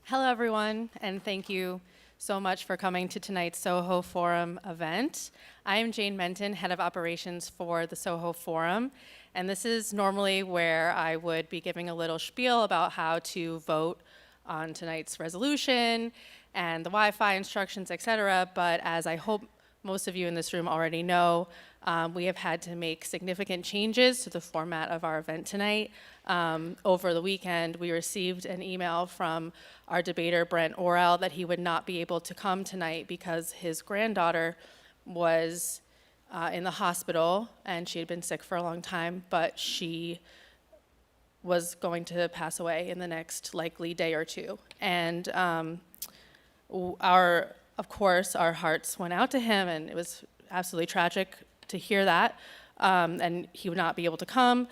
Hello, everyone, and thank you so much for coming to tonight's Soho Forum event. I am Jane Menton, Head of Operations for the Soho Forum, and this is normally where I would be giving a little spiel about how to vote on tonight's resolution and the Wi-Fi instructions, etc. But as I hope most of you in this room already know, we have had to make significant changes to the format of our event tonight. Over the weekend, we received an email from our debater, Brent Orrell, that he would not be able to come tonight because his granddaughter was in the hospital, and she had been sick for a long time, but she was going to pass away in the next likely day or two. And of course, our hearts went out to him, and it was absolutely tragic to hear that, and he would not be able to come.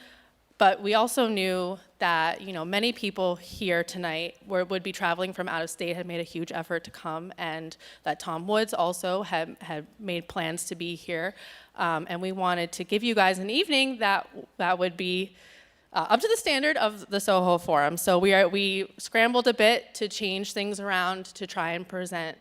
But we also knew that, many people here tonight would be traveling from out of state, had made a huge effort to come, and that Tom Woods also had made plans to be here. And we wanted to give you guys an evening that would be up to the standard of the Soho Forum. So we scrambled a bit to change things around to try and present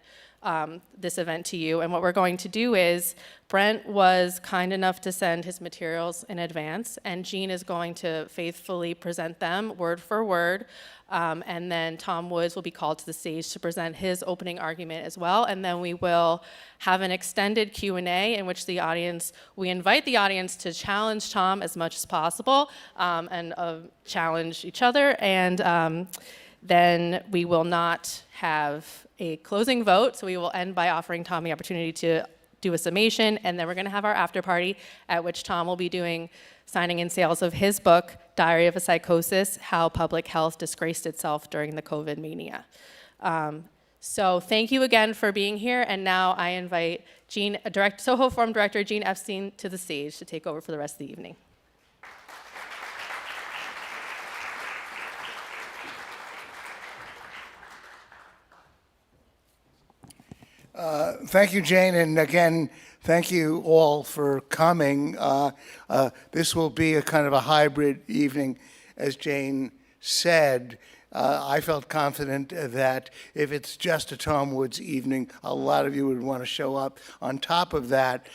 this event to you. And what we're going to do is, Brent was kind enough to send his materials in advance, and Gene is going to faithfully present them word for word. And then Tom Woods will be called to the stage to present his opening argument as well. And then we will have an extended Q&A in which we invite the audience to challenge Tom as much as possible, and challenge each other. And then we will not have a closing vote, so we will end by offering Tom the opportunity to do a summation, and then we're going to have our after party at which Tom will be doing signing and sales of his book, Diary of a Psychosis: How Public Health Disgraced Itself During the COVID Mania. So thank you again for being here, and now I invite Soho Forum Director Gene Epstein to the stage to take over for the rest of the evening. Thank you, Jane, and again, thank you all for coming. This will be a kind of a hybrid evening, as Jane said. I felt confident that if it's just a Tom Woods evening, a lot of you would want to show up. On top of that,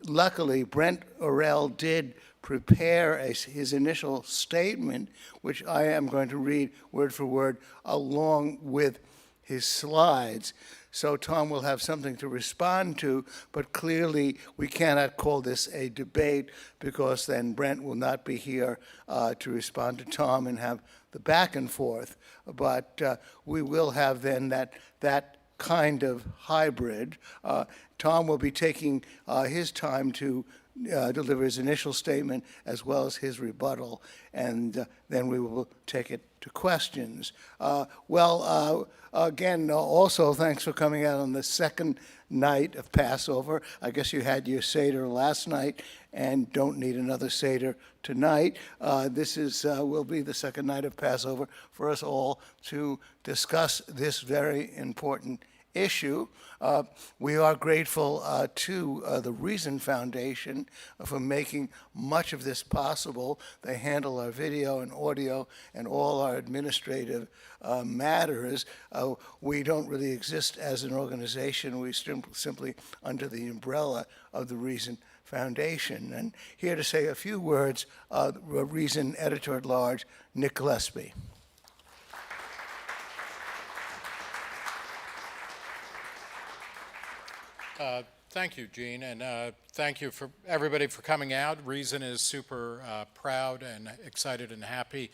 luckily, Brent Orrell did prepare his initial statement, which I am going to read word for word along with his slides. So Tom will have something to respond to, but clearly we cannot call this a debate because then Brent will not be here to respond to Tom and have the back and forth. But we will have then that kind of hybrid. Tom will be taking his time to deliver his initial statement as well as his rebuttal, and then we will take it to questions. Again, also thanks for coming out on the second night of Passover. I guess you had your Seder last night and don't need another Seder tonight. This will be the second night of Passover for us all to discuss this very important issue. We are grateful to the Reason Foundation for making much of this possible. They handle our video and audio and all our administrative matters. We don't really exist as an organization. We simply under the umbrella of the Reason Foundation. And here to say a few words, Reason Editor-at-Large, Nick Gillespie. Thank you, Gene, and thank you for everybody for coming out. Reason is super proud and excited and happy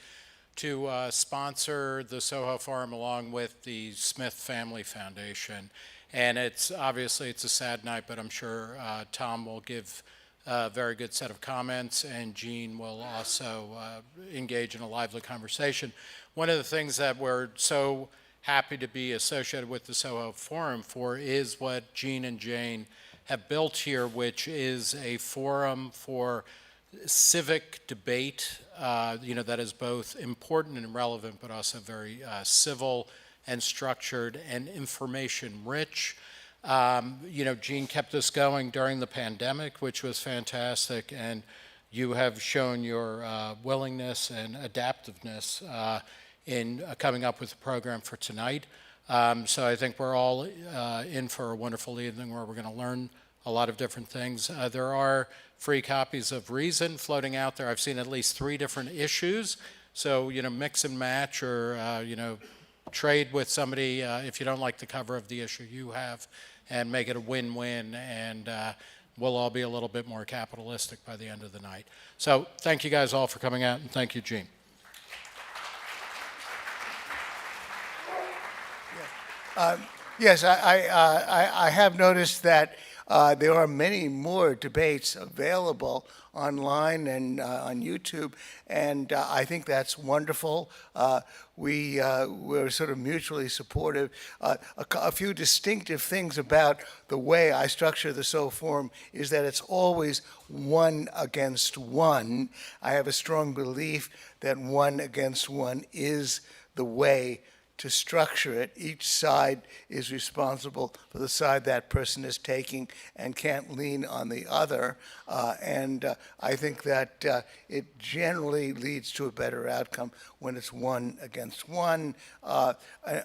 to sponsor the Soho Forum along with the Smith Family Foundation. And it's obviously a sad night, but I'm sure Tom will give a very good set of comments, and Gene will also engage in a lively conversation. One of the things that we're so happy to be associated with the Soho Forum for is what Gene and Jane have built here, which is a forum for civic debate, that is both important and relevant, but also very civil and structured and information rich. Gene kept us going during the pandemic, which was fantastic, and you have shown your willingness and adaptiveness in coming up with a program for tonight. So I think we're all in for a wonderful evening where we're going to learn a lot of different things. There are free copies of Reason floating out there. I've seen at least 3 different issues. So, mix and match or, trade with somebody if you don't like the cover of the issue you have and make it a win-win, and we'll all be a little bit more capitalistic by the end of the night. So thank you guys all for coming out, and thank you, Gene. Yes, I have noticed that there are many more debates available online and on YouTube, and I think that's wonderful. We're sort of mutually supportive. A few distinctive things about the way I structure the Soho Forum is that it's always one against one. I have a strong belief that one against one is the way to structure it. Each side is responsible for the side that person is taking and can't lean on the other. I think that it generally leads to a better outcome when it's one against one.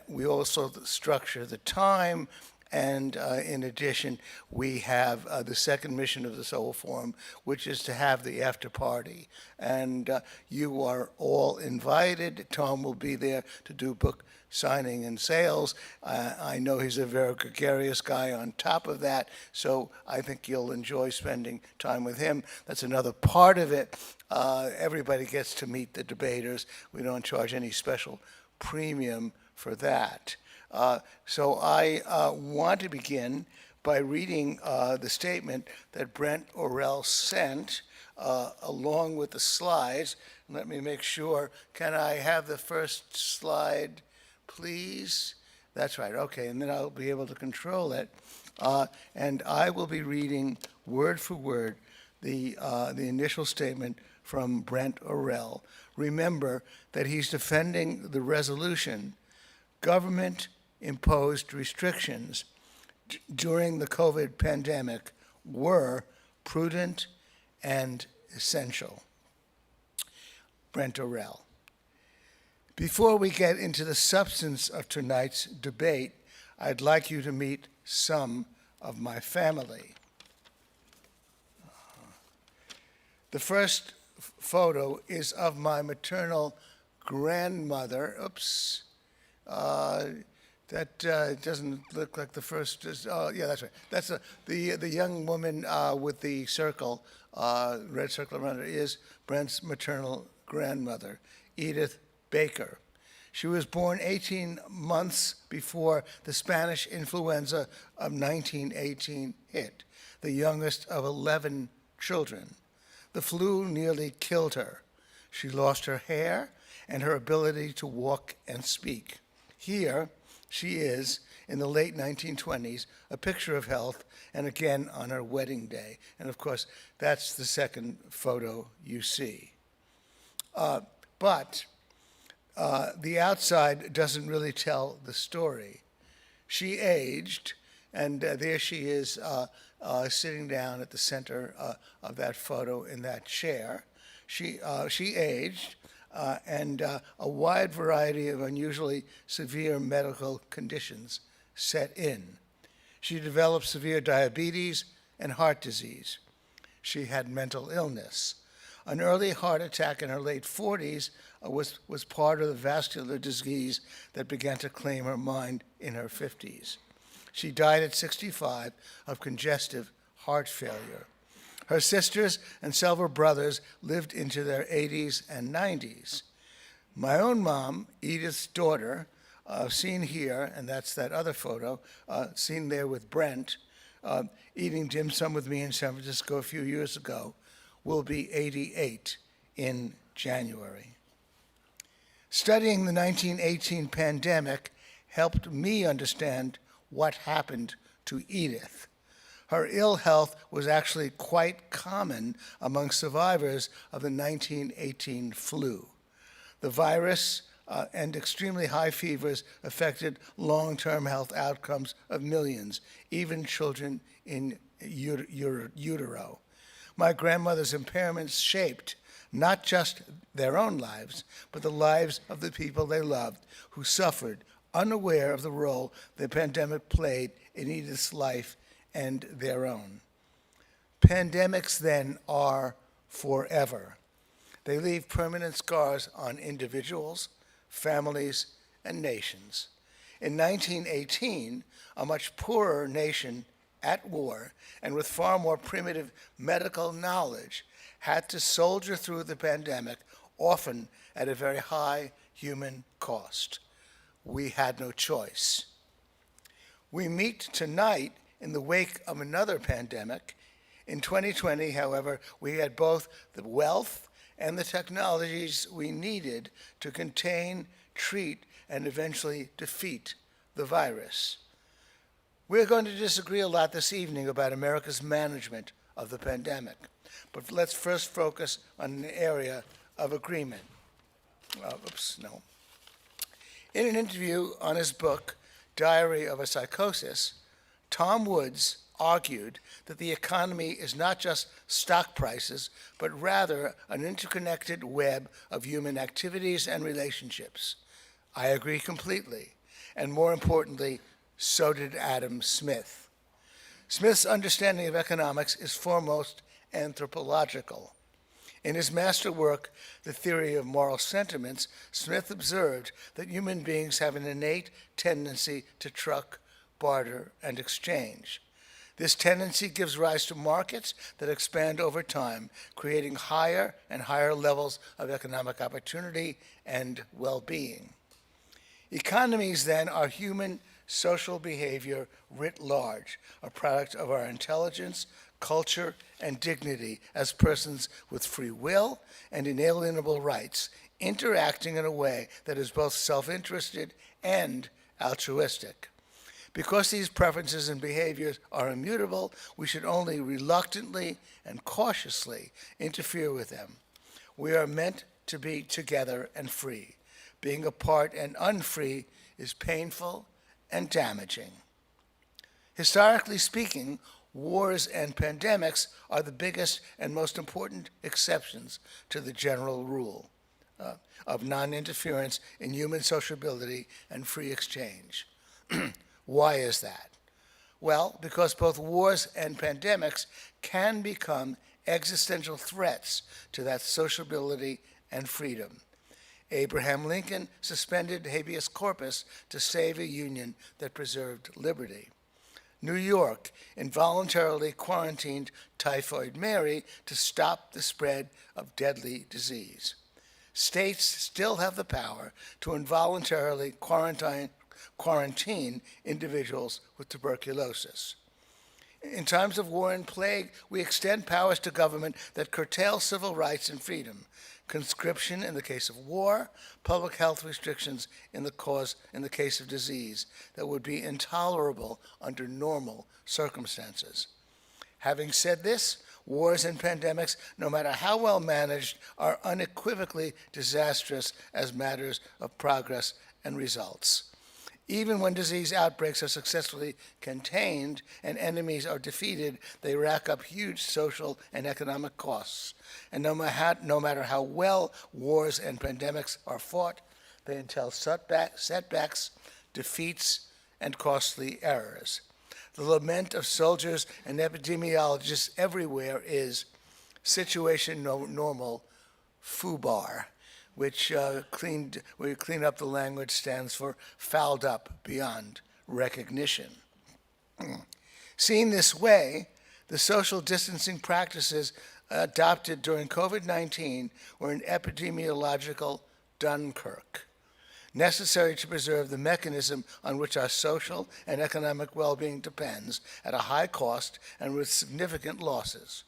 We also structure the time. And in addition, we have the second mission of the Soho Forum, which is to have the after party. And you are all invited. Tom will be there to do book signing and sales. I know he's a very gregarious guy on top of that, so I think you'll enjoy spending time with him. That's another part of it. Everybody gets to meet the debaters. We don't charge any special premium for that. So I want to begin by reading the statement that Brent Orrell sent along with the slides. Let me make sure. Can I have the first slide, please? That's right. Okay, and then I'll be able to control it. And I will be reading word for word the initial statement from Brent Orrell. Remember that he's defending the resolution. Government-imposed restrictions during the COVID pandemic were prudent and essential. Brent Orrell. Before we get into the substance of tonight's debate, I'd like you to meet some of my family. The first photo is of my maternal grandmother. Oops. That doesn't look like the first. Yeah, that's right. That's the young woman with the circle, red circle around her, is Brent's maternal grandmother, Edith Baker. She was born 18 months before the Spanish influenza of 1918 hit, the youngest of 11 children. The flu nearly killed her. She lost her hair and her ability to walk and speak. Here she is in the late 1920s, a picture of health, and again on her wedding day. And of course, that's the second photo you see. But the outside doesn't really tell the story. She aged, and there she is sitting down at the center of that photo in that chair. She aged, and a wide variety of unusually severe medical conditions set in. She developed severe diabetes and heart disease. She had mental illness. An early heart attack in her late 40s was part of the vascular disease that began to claim her mind in her 50s. She died at 65 of congestive heart failure. Her sisters and several brothers lived into their 80s and 90s. My own mom, Edith's daughter, seen here, and that's that other photo, seen there with Brent, eating dim sum with me in San Francisco a few years ago, will be 88 in January. Studying the 1918 pandemic helped me understand what happened to Edith. Her ill health was actually quite common among survivors of the 1918 flu. The virus and extremely high fevers affected long-term health outcomes of millions, even children in utero. My grandmother's impairments shaped not just their own lives, but the lives of the people they loved who suffered, unaware of the role the pandemic played in Edith's life and their own. Pandemics, then, are forever. They leave permanent scars on individuals, families, and nations. In 1918, a much poorer nation at war and with far more primitive medical knowledge had to soldier through the pandemic, often at a very high human cost. We had no choice. We meet tonight in the wake of another pandemic. In 2020, however, we had both the wealth and the technologies we needed to contain, treat, and eventually defeat the virus. We're going to disagree a lot this evening about America's management of the pandemic, but let's first focus on an area of agreement. In an interview on his book, Diary of a Psychosis, Tom Woods argued that the economy is not just stock prices, but rather an interconnected web of human activities and relationships. I agree completely, and more importantly, so did Adam Smith. Smith's understanding of economics is foremost anthropological. In his masterwork, The Theory of Moral Sentiments, Smith observed that human beings have an innate tendency to truck, barter, and exchange. This tendency gives rise to markets that expand over time, creating higher and higher levels of economic opportunity and well-being. Economies, then, are human social behavior writ large, a product of our intelligence, culture, and dignity as persons with free will and inalienable rights, interacting in a way that is both self-interested and altruistic. Because these preferences and behaviors are immutable, we should only reluctantly and cautiously interfere with them. We are meant to be together and free. Being apart and unfree is painful and damaging. Historically speaking, wars and pandemics are the biggest and most important exceptions to the general rule of non-interference in human sociability and free exchange. Why is that? Well, because both wars and pandemics can become existential threats to that sociability and freedom. Abraham Lincoln suspended habeas corpus to save a union that preserved liberty. New York involuntarily quarantined Typhoid Mary to stop the spread of deadly disease. States still have the power to involuntarily quarantine individuals with tuberculosis. In times of war and plague, we extend powers to government that curtail civil rights and freedom. Conscription in the case of war, public health restrictions in the case of disease that would be intolerable under normal circumstances. Having said this, wars and pandemics, no matter how well managed, are unequivocally disastrous as matters of progress and results. Even when disease outbreaks are successfully contained and enemies are defeated, they rack up huge social and economic costs. And no matter how well wars and pandemics are fought, they entail setbacks, defeats, and costly errors. The lament of soldiers and epidemiologists everywhere is situation normal, FUBAR, which where you clean up the language, stands for fouled up beyond recognition. Seen this way, the social distancing practices adopted during COVID-19 were an epidemiological Dunkirk, necessary to preserve the mechanism on which our social and economic well-being depends at a high cost and with significant losses.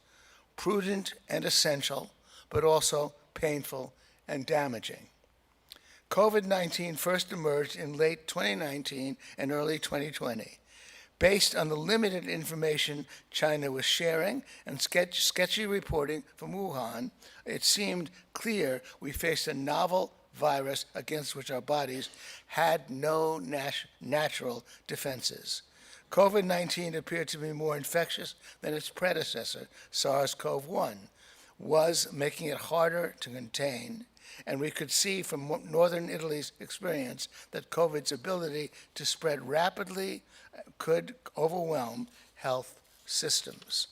Prudent and essential, but also painful and damaging. COVID-19 first emerged in late 2019 and early 2020. Based on the limited information China was sharing and sketchy reporting from Wuhan, it seemed clear we faced a novel virus against which our bodies had no natural defenses. COVID-19 appeared to be more infectious than its predecessor, SARS-CoV-1, was making it harder to contain, and we could see from northern Italy's experience that COVID's ability to spread rapidly could overwhelm health systems.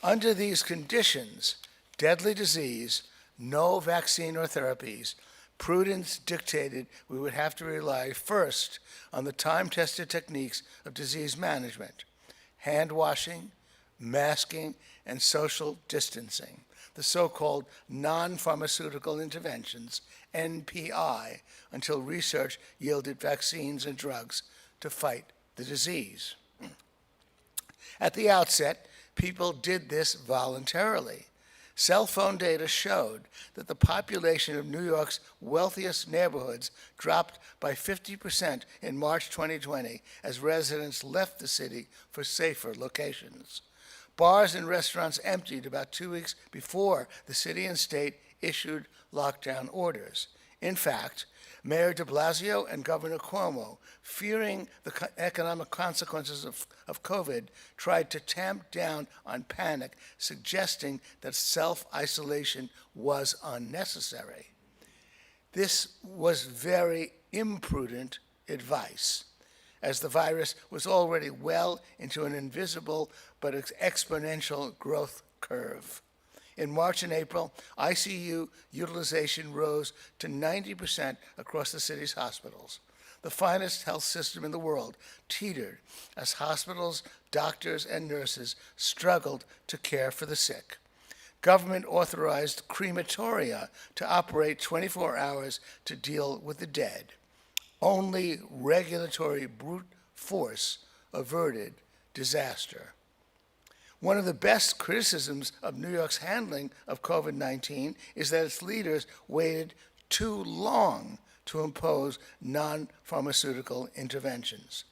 Under these conditions, deadly disease, no vaccine or therapies, prudence dictated we would have to rely first on the time-tested techniques of disease management, hand washing, masking, and social distancing, the so-called non-pharmaceutical interventions, NPI, until research yielded vaccines and drugs to fight the disease. At the outset, people did this voluntarily. Cell phone data showed that the population of New York's wealthiest neighborhoods dropped by 50% in March 2020 as residents left the city for safer locations. Bars and restaurants emptied about 2 weeks before the city and state issued lockdown orders. In fact, Mayor de Blasio and Governor Cuomo, fearing the economic consequences of COVID, tried to tamp down on panic, suggesting that self-isolation was unnecessary. This was very imprudent advice, as the virus was already well into an invisible but exponential growth curve. In March and April, ICU utilization rose to 90% across the city's hospitals. The finest health system in the world teetered as hospitals, doctors, and nurses struggled to care for the sick. Government authorized crematoria to operate 24 hours to deal with the dead. Only regulatory brute force averted disaster. One of the best criticisms of New York's handling of COVID-19 is that its leaders waited too long to impose non-pharmaceutical interventions.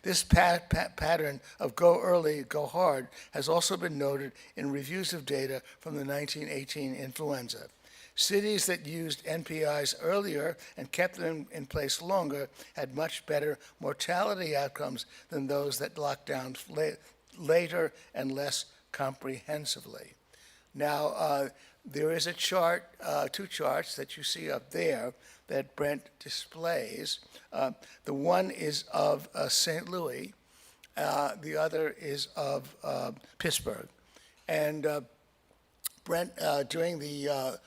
This pattern of go early, go hard has also been noted in reviews of data from the 1918 influenza. Cities that used NPIs earlier and kept them in place longer had much better mortality outcomes than those that locked down later and less comprehensively. Now, there is a chart, two charts that you see up there that Brent displays. The one is of St. Louis, the other is of Pittsburgh. And Brent, during the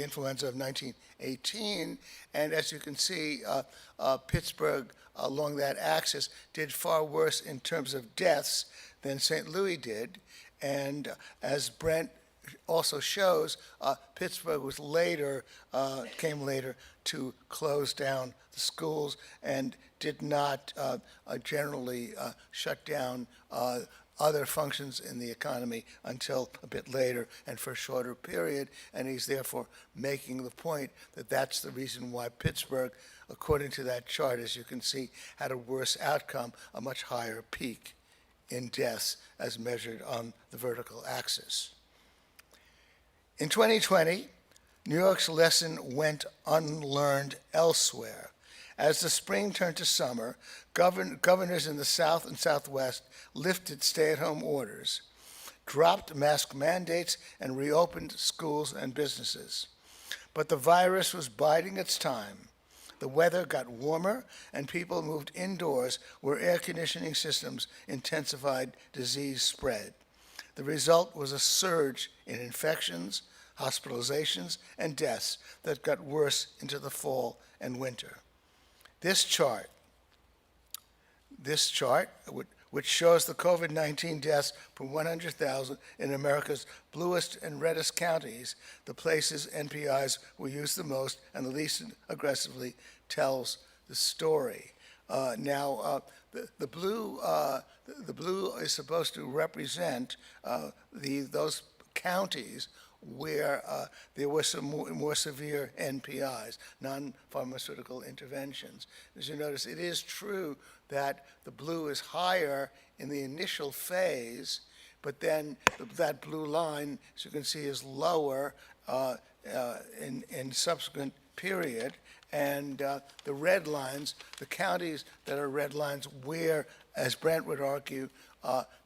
influenza of 1918, and as you can see, Pittsburgh along that axis did far worse in terms of deaths than St. Louis did. And as Brent also shows, Pittsburgh was came later to close down the schools and did not generally shut down other functions in the economy until a bit later and for a shorter period, and he's therefore making the point that that's the reason why Pittsburgh, according to that chart, as you can see, had a worse outcome, a much higher peak in deaths as measured on the vertical axis. In 2020, New York's lesson went unlearned elsewhere. As the spring turned to summer, governors in the South and Southwest lifted stay-at-home orders, dropped mask mandates, and reopened schools and businesses. But the virus was biding its time. The weather got warmer, and people moved indoors where air conditioning systems intensified disease spread. The result was a surge in infections, hospitalizations, and deaths that got worse into the fall and winter. This chart, which shows the COVID-19 deaths per 100,000 in America's bluest and reddest counties, the places NPIs were used the most and the least aggressively, tells the story. The blue is supposed to represent those counties where there were some more severe NPIs, non-pharmaceutical interventions. As you notice, it is true that the blue is higher in the initial phase, but then that blue line, as you can see, is lower in subsequent period. And the red lines, the counties that are red lines where, as Brent would argue,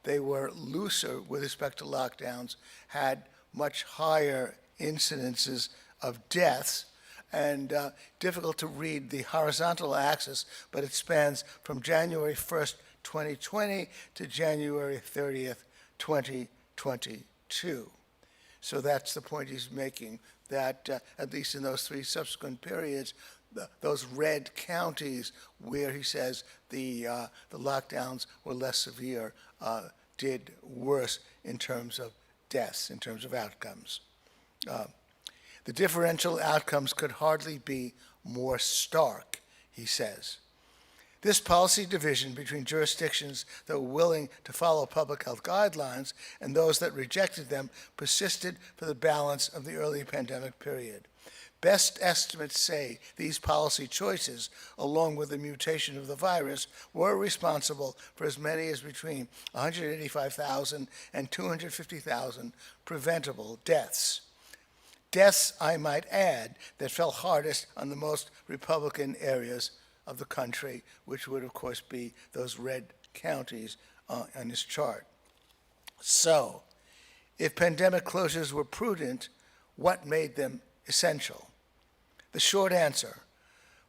they were looser with respect to lockdowns, had much higher incidences of deaths. And difficult to read the horizontal axis, but it spans from January 1st, 2020 to January 30th, 2022. So that's the point he's making, that at least in those three subsequent periods, those red counties where he says the lockdowns were less severe did worse in terms of deaths, in terms of outcomes. The differential outcomes could hardly be more stark, he says. This policy division between jurisdictions that were willing to follow public health guidelines and those that rejected them persisted for the balance of the early pandemic period. Best estimates say these policy choices, along with the mutation of the virus, were responsible for as many as between 185,000 and 250,000 preventable deaths. Deaths, I might add, that fell hardest on the most Republican areas of the country, which would, of course, be those red counties on this chart. So, if pandemic closures were prudent, what made them essential? The short answer: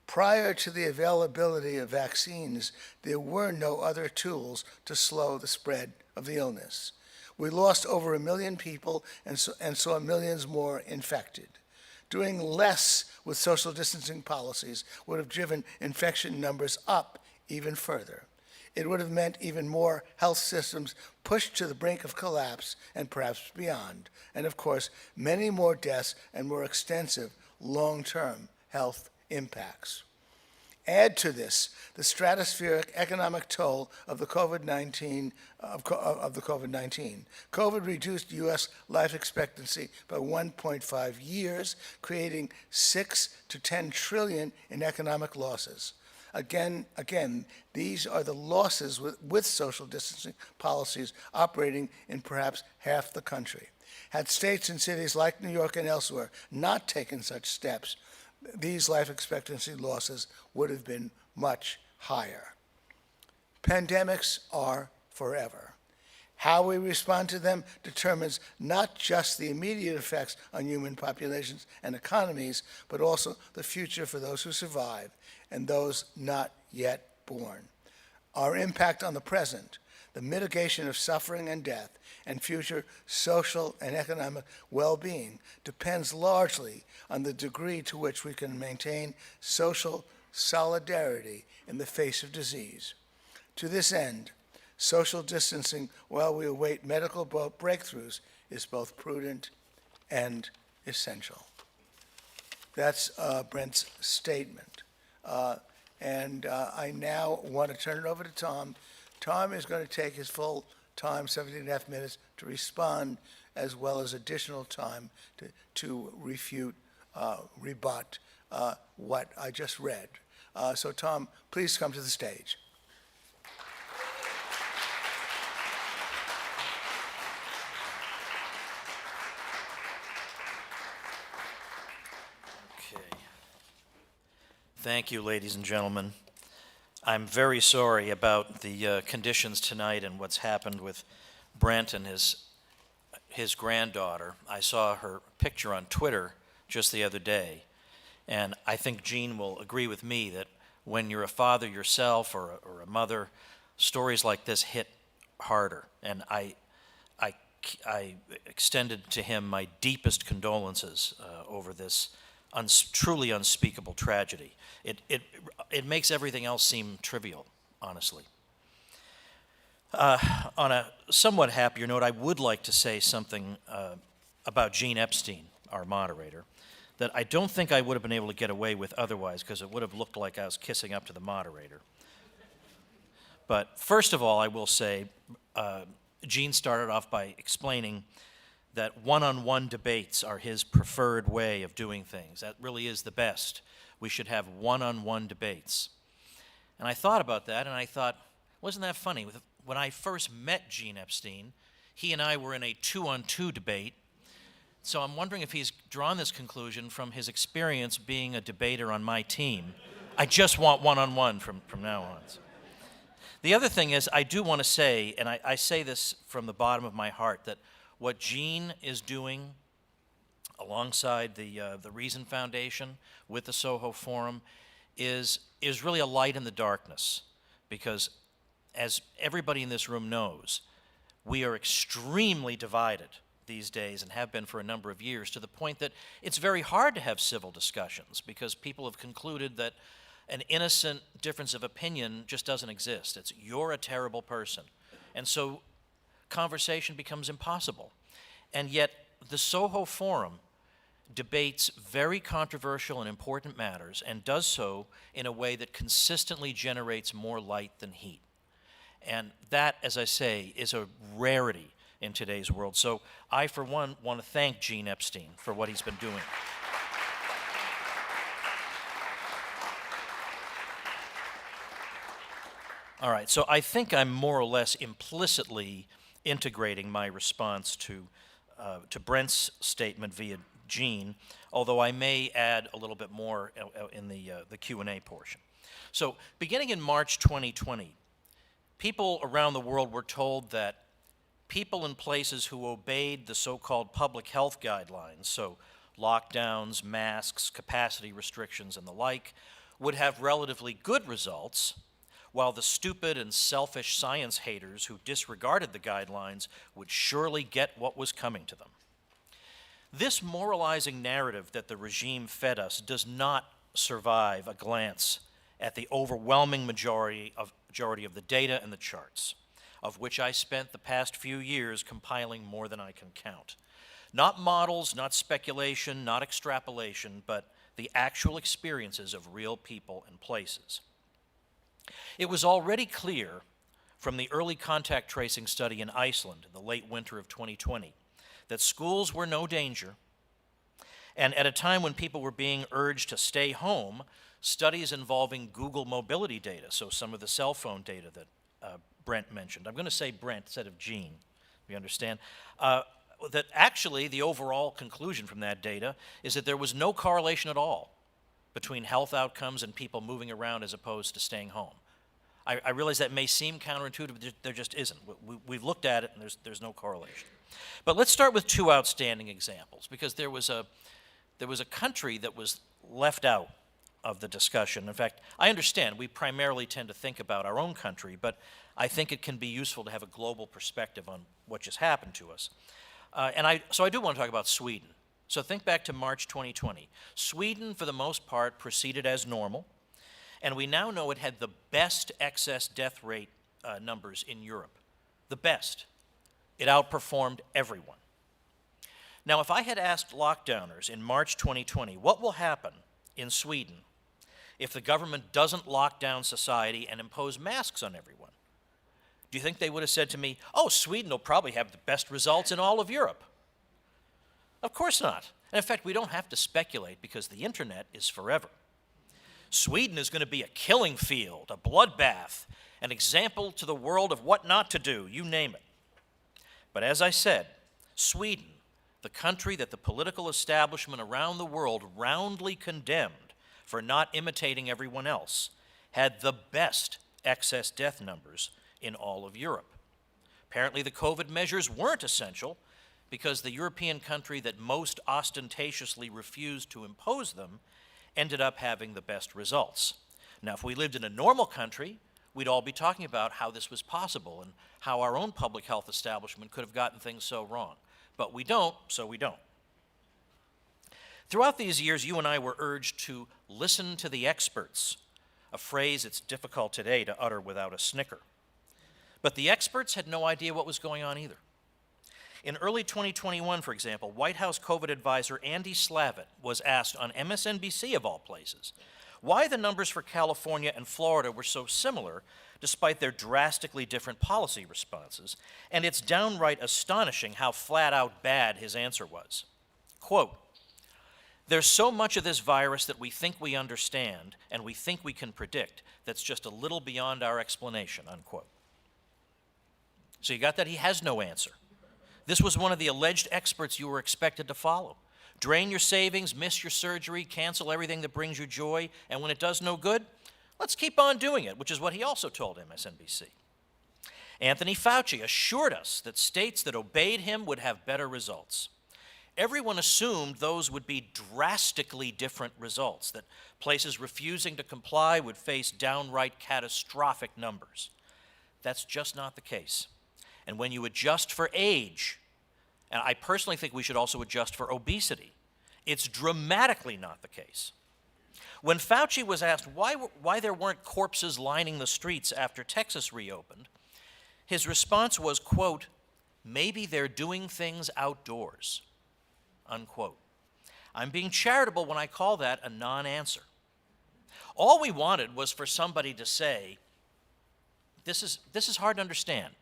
prior to the availability of vaccines, there were no other tools to slow the spread of the illness. We lost over 1 million people and saw millions more infected. Doing less with social distancing policies would have driven infection numbers up even further. It would have meant even more health systems pushed to the brink of collapse and perhaps beyond. And of course, many more deaths and more extensive long-term health impacts. Add to this the stratospheric economic toll of the COVID-19. COVID reduced U.S. life expectancy by 1.5 years, creating 6 to 10 trillion in economic losses. Again, these are the losses with social distancing policies operating in perhaps half the country. Had states and cities like New York and elsewhere not taken such steps, these life expectancy losses would have been much higher. Pandemics are forever. How we respond to them determines not just the immediate effects on human populations and economies, but also the future for those who survive and those not yet born. Our impact on the present, the mitigation of suffering and death, and future social and economic well-being depends largely on the degree to which we can maintain social solidarity in the face of disease. To this end, social distancing while we await medical breakthroughs is both prudent and essential. That's Brent's statement. I now want to turn it over to Tom. Tom is going to take his full time, 17.5 minutes, to respond, as well as additional time to refute, rebut what I just read. So Tom, please come to the stage. Okay. Thank you, ladies and gentlemen. I'm very sorry about the conditions tonight and what's happened with Brent and his granddaughter. I saw her picture on Twitter just the other day, and I think Gene will agree with me that when you're a father yourself or a mother, stories like this hit harder. And I extended to him my deepest condolences over this truly unspeakable tragedy. It makes everything else seem trivial, honestly. On a somewhat happier note, I would like to say something about Gene Epstein, our moderator, that I don't think I would have been able to get away with otherwise, because it would have looked like I was kissing up to the moderator. But first of all, I will say, Gene started off by explaining that one-on-one debates are his preferred way of doing things. That really is the best. We should have one-on-one debates. And I thought about that, and I thought, wasn't that funny? When I first met Gene Epstein, he and I were in a two-on-two debate So I'm wondering if he's drawn this conclusion from his experience being a debater on my team. I just want one-on-one from now on. The other thing is, I do want to say, and I say this from the bottom of my heart, that what Gene is doing alongside the Reason Foundation with the Soho Forum is really a light in the darkness, because as everybody in this room knows, we are extremely divided these days and have been for a number of years, to the point that it's very hard to have civil discussions because people have concluded that an innocent difference of opinion just doesn't exist. It's you're a terrible person. And so conversation becomes impossible. And yet the Soho Forum debates very controversial and important matters, and does so in a way that consistently generates more light than heat. And that, as I say, is a rarity in today's world. So I, for one, want to thank Gene Epstein for what he's been doing. All right, so I think I'm more or less implicitly integrating my response to Brent's statement via Gene, although I may add a little bit more in the Q&A portion. So beginning in March 2020, people around the world were told that people in places who obeyed the so-called public health guidelines, so lockdowns, masks, capacity restrictions, and the like, would have relatively good results, while the stupid and selfish science haters who disregarded the guidelines would surely get what was coming to them. This moralizing narrative that the regime fed us does not survive a glance at the overwhelming majority of the data and the charts, of which I spent the past few years compiling more than I can count. Not models, not speculation, not extrapolation, but the actual experiences of real people and places. It was already clear from the early contact tracing study in Iceland in the late winter of 2020 that schools were no danger, and at a time when people were being urged to stay home, studies involving Google mobility data, so some of the cell phone data that Brent mentioned. I'm going to say Brent instead of Gene, you understand? That actually the overall conclusion from that data is that there was no correlation at all between health outcomes and people moving around as opposed to staying home. I realize that may seem counterintuitive, but there just isn't. We've looked at it, and there's no correlation. But let's start with two outstanding examples, because there was a country that was left out of the discussion. In fact, I understand we primarily tend to think about our own country, but I think it can be useful to have a global perspective on what just happened to us. So I do want to talk about Sweden. So think back to March 2020. Sweden, for the most part, proceeded as normal, and we now know it had the best excess death rate numbers in Europe. The best. It outperformed everyone. Now, if I had asked lockdowners in March 2020, what will happen in Sweden if the government doesn't lock down society and impose masks on everyone? Do you think they would have said to me, oh, Sweden will probably have the best results in all of Europe? Of course not. And in fact, we don't have to speculate, because the internet is forever. Sweden is going to be a killing field, a bloodbath, an example to the world of what not to do, you name it. But as I said, Sweden, the country that the political establishment around the world roundly condemned for not imitating everyone else, had the best excess death numbers in all of Europe. Apparently the COVID measures weren't essential, because the European country that most ostentatiously refused to impose them ended up having the best results. Now, if we lived in a normal country, we'd all be talking about how this was possible and how our own public health establishment could have gotten things so wrong. But we don't, so we don't. Throughout these years, you and I were urged to listen to the experts, a phrase that's difficult today to utter without a snicker. But the experts had no idea what was going on either. In early 2021, for example, White House COVID advisor Andy Slavitt was asked on MSNBC, of all places, why the numbers for California and Florida were so similar despite their drastically different policy responses, and it's downright astonishing how flat-out bad his answer was. Quote, "There's so much of this virus that we think we understand and we think we can predict that's just a little beyond our explanation," unquote. So you got that? He has no answer. This was one of the alleged experts you were expected to follow. Drain your savings, miss your surgery, cancel everything that brings you joy, and when it does no good, let's keep on doing it, which is what he also told MSNBC. Anthony Fauci assured us that states that obeyed him would have better results. Everyone assumed those would be drastically different results, that places refusing to comply would face downright catastrophic numbers. That's just not the case. And when you adjust for age, and I personally think we should also adjust for obesity, it's dramatically not the case. When Fauci was asked why there weren't corpses lining the streets after Texas reopened, his response was, quote, "Maybe they're doing things outdoors," unquote. I'm being charitable when I call that a non-answer. All we wanted was for somebody to say, this is hard to understand,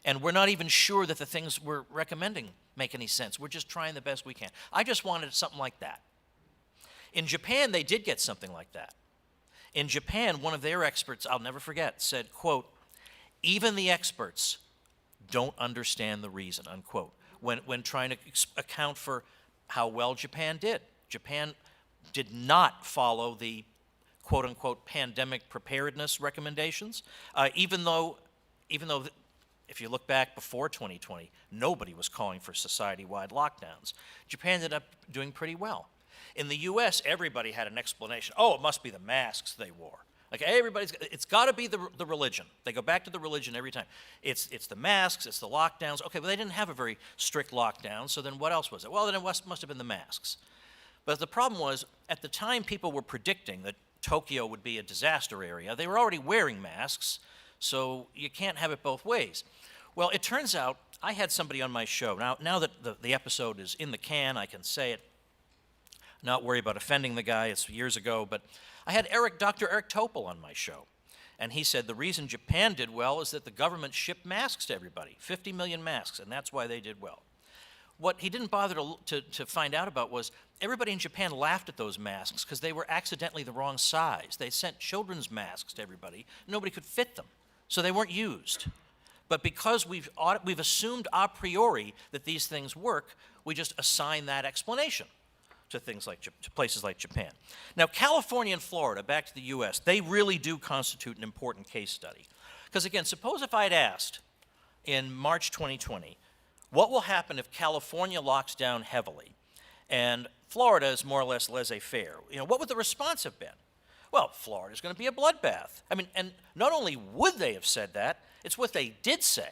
and we're not even sure that the things we're recommending make any sense. We're just trying the best we can. I just wanted something like that. In Japan, they did get something like that. In Japan, one of their experts, I'll never forget, said, quote, "Even the experts don't understand the reason," unquote, when trying to account for how well Japan did. Japan did not follow the quote-unquote pandemic preparedness recommendations, even though if you look back before 2020, nobody was calling for society-wide lockdowns. Japan ended up doing pretty well. In the US, everybody had an explanation. Oh, it must be the masks they wore. Like it's got to be the religion. They go back to the religion every time. It's the masks, it's the lockdowns. Okay, but they didn't have a very strict lockdown, so then what else was it? Well, then it must have been the masks. But the problem was, at the time people were predicting that Tokyo would be a disaster area, they were already wearing masks, so you can't have it both ways. Well, it turns out I had somebody on my show. Now that the episode is in the can, I can say it. Not worry about offending the guy, it's years ago, but I had Dr. Eric Topol on my show, and he said the reason Japan did well is that the government shipped masks to everybody, 50 million masks, and that's why they did well. What he didn't bother to find out about was everybody in Japan laughed at those masks because they were accidentally the wrong size. They sent children's masks to everybody. Nobody could fit them, so they weren't used. But because we've assumed a priori that these things work, we just assign that explanation to places like Japan. Now, California and Florida, back to the US, they really do constitute an important case study. Because again, suppose if I'd asked in March 2020, what will happen if California locks down heavily and Florida is more or less laissez-faire? What would the response have been? Well, Florida's going to be a bloodbath. I mean, and not only would they have said that, it's what they did say.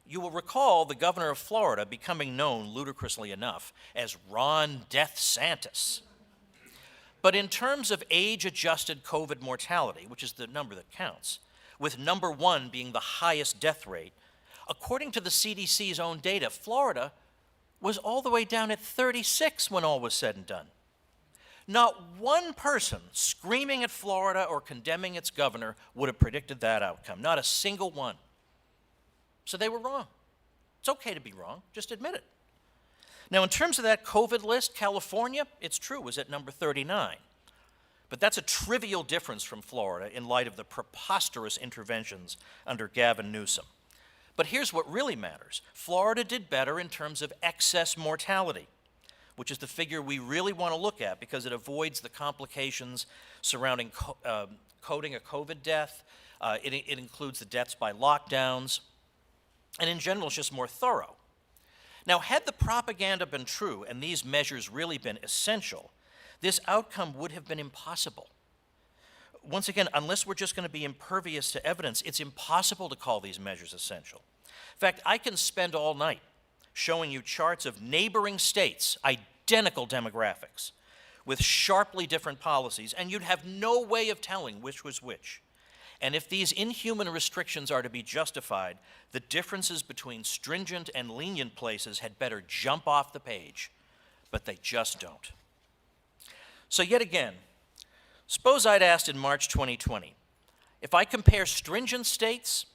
You will recall the governor of Florida becoming known, ludicrously enough, as Ron Death Santis. But in terms of age-adjusted COVID mortality, which is the number that counts, with number one being the highest death rate, according to the CDC's own data, Florida was all the way down at 36 when all was said and done. Not one person screaming at Florida or condemning its governor would have predicted that outcome, not a single one. So they were wrong. It's okay to be wrong, just admit it. Now, in terms of that COVID list, California, it's true, was at number 39. But that's a trivial difference from Florida in light of the preposterous interventions under Gavin Newsom. But here's what really matters. Florida did better in terms of excess mortality, which is the figure we really want to look at because it avoids the complications surrounding coding a COVID death. It includes the deaths by lockdowns. And in general, it's just more thorough. Now, had the propaganda been true and these measures really been essential, this outcome would have been impossible. Once again, unless we're just going to be impervious to evidence, it's impossible to call these measures essential. In fact, I can spend all night showing you charts of neighboring states, identical demographics, with sharply different policies, and you'd have no way of telling which was which. And if these inhuman restrictions are to be justified, the differences between stringent and lenient places had better jump off the page, but they just don't. So yet again, suppose I'd asked in March 2020, if I compare stringent states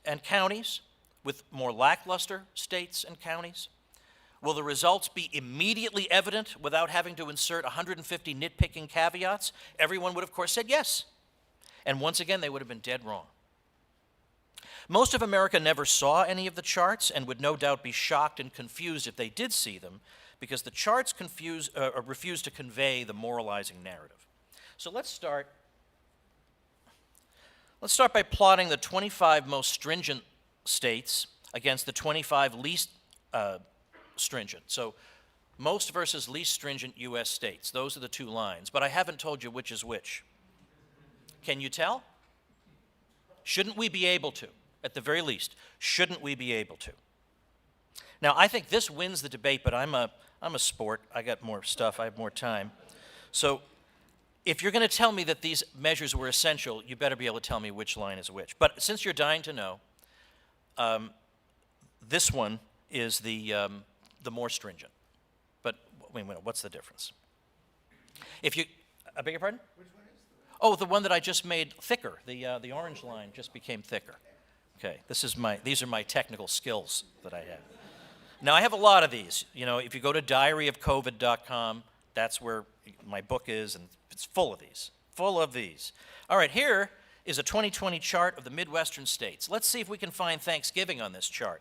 and counties with more lackluster states and counties, will the results be immediately evident without having to insert 150 nitpicking caveats? Everyone would, of course, said yes. And once again, they would have been dead wrong. Most of America never saw any of the charts and would no doubt be shocked and confused if they did see them, because the charts refuse to convey the moralizing narrative. So let's start by plotting the 25 most stringent states against the 25 least stringent. So most versus least stringent U.S. states. Those are the two lines. But I haven't told you which is which. Can you tell? Shouldn't we be able to? At the very least, shouldn't we be able to? Now, I think this wins the debate, but I'm a sport. I got more stuff. I have more time. So if you're going to tell me that these measures were essential, you better be able to tell me which line is which. But since you're dying to know, this one is the more stringent. But wait a minute, what's the difference? If you, I beg your pardon? Which one is the the one that I just made thicker. The orange line just became thicker. Okay, these are my technical skills that I have. Now, I have a lot of these. You know, if you go to diaryofcovid.com, that's where my book is, and it's full of these. Full of these. All right, here is a 2020 chart of the Midwestern states. Let's see if we can find Thanksgiving on this chart,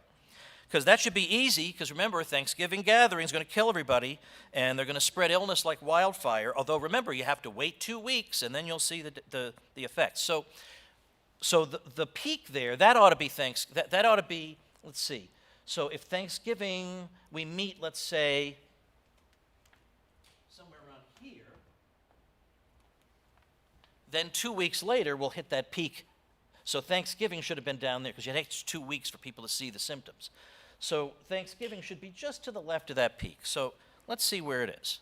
because that should be easy, because remember, Thanksgiving gathering is going to kill everybody, and they're going to spread illness like wildfire, although remember, you have to wait 2 weeks, and then you'll see the effects. So the peak there, that ought to be that ought to be, let's see. So if Thanksgiving, we meet, let's say, somewhere around here, then 2 weeks later, we'll hit that peak. So Thanksgiving should have been down there, because it takes 2 weeks for people to see the symptoms. So Thanksgiving should be just to the left of that peak. So let's see where it is.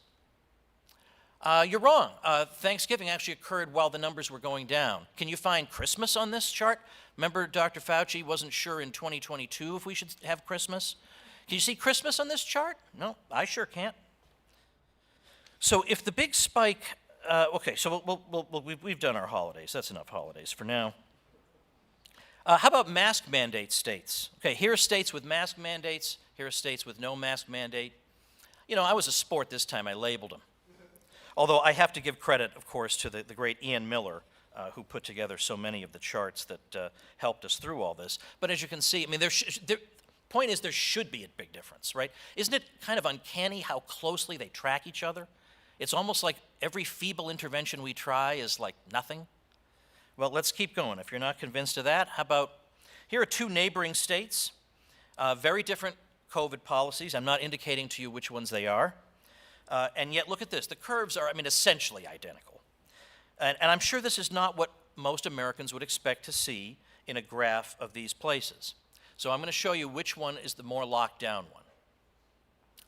You're wrong. Thanksgiving actually occurred while the numbers were going down. Can you find Christmas on this chart? Remember, Dr. Fauci wasn't sure in 2022 if we should have Christmas? Can you see Christmas on this chart? No, I sure can't. So if the big spike, okay, so we've done our holidays. That's enough holidays for now. How about mask mandate states? Okay, here are states with mask mandates. Here are states with no mask mandate. You know, I was a sport this time. I labeled them. Although I have to give credit, of course, to the great Ian Miller, who put together so many of the charts that helped us through all this. But as you can see, I mean, the point is there should be a big difference, right? Isn't it kind of uncanny how closely they track each other? It's almost like every feeble intervention we try is like nothing. Well, let's keep going. If you're not convinced of that, how about, here are two neighboring states, very different COVID policies. I'm not indicating to you which ones they are. And yet, look at this. The curves are, I mean, essentially identical. And I'm sure this is not what most Americans would expect to see in a graph of these places. So I'm going to show you which one is the more locked down one.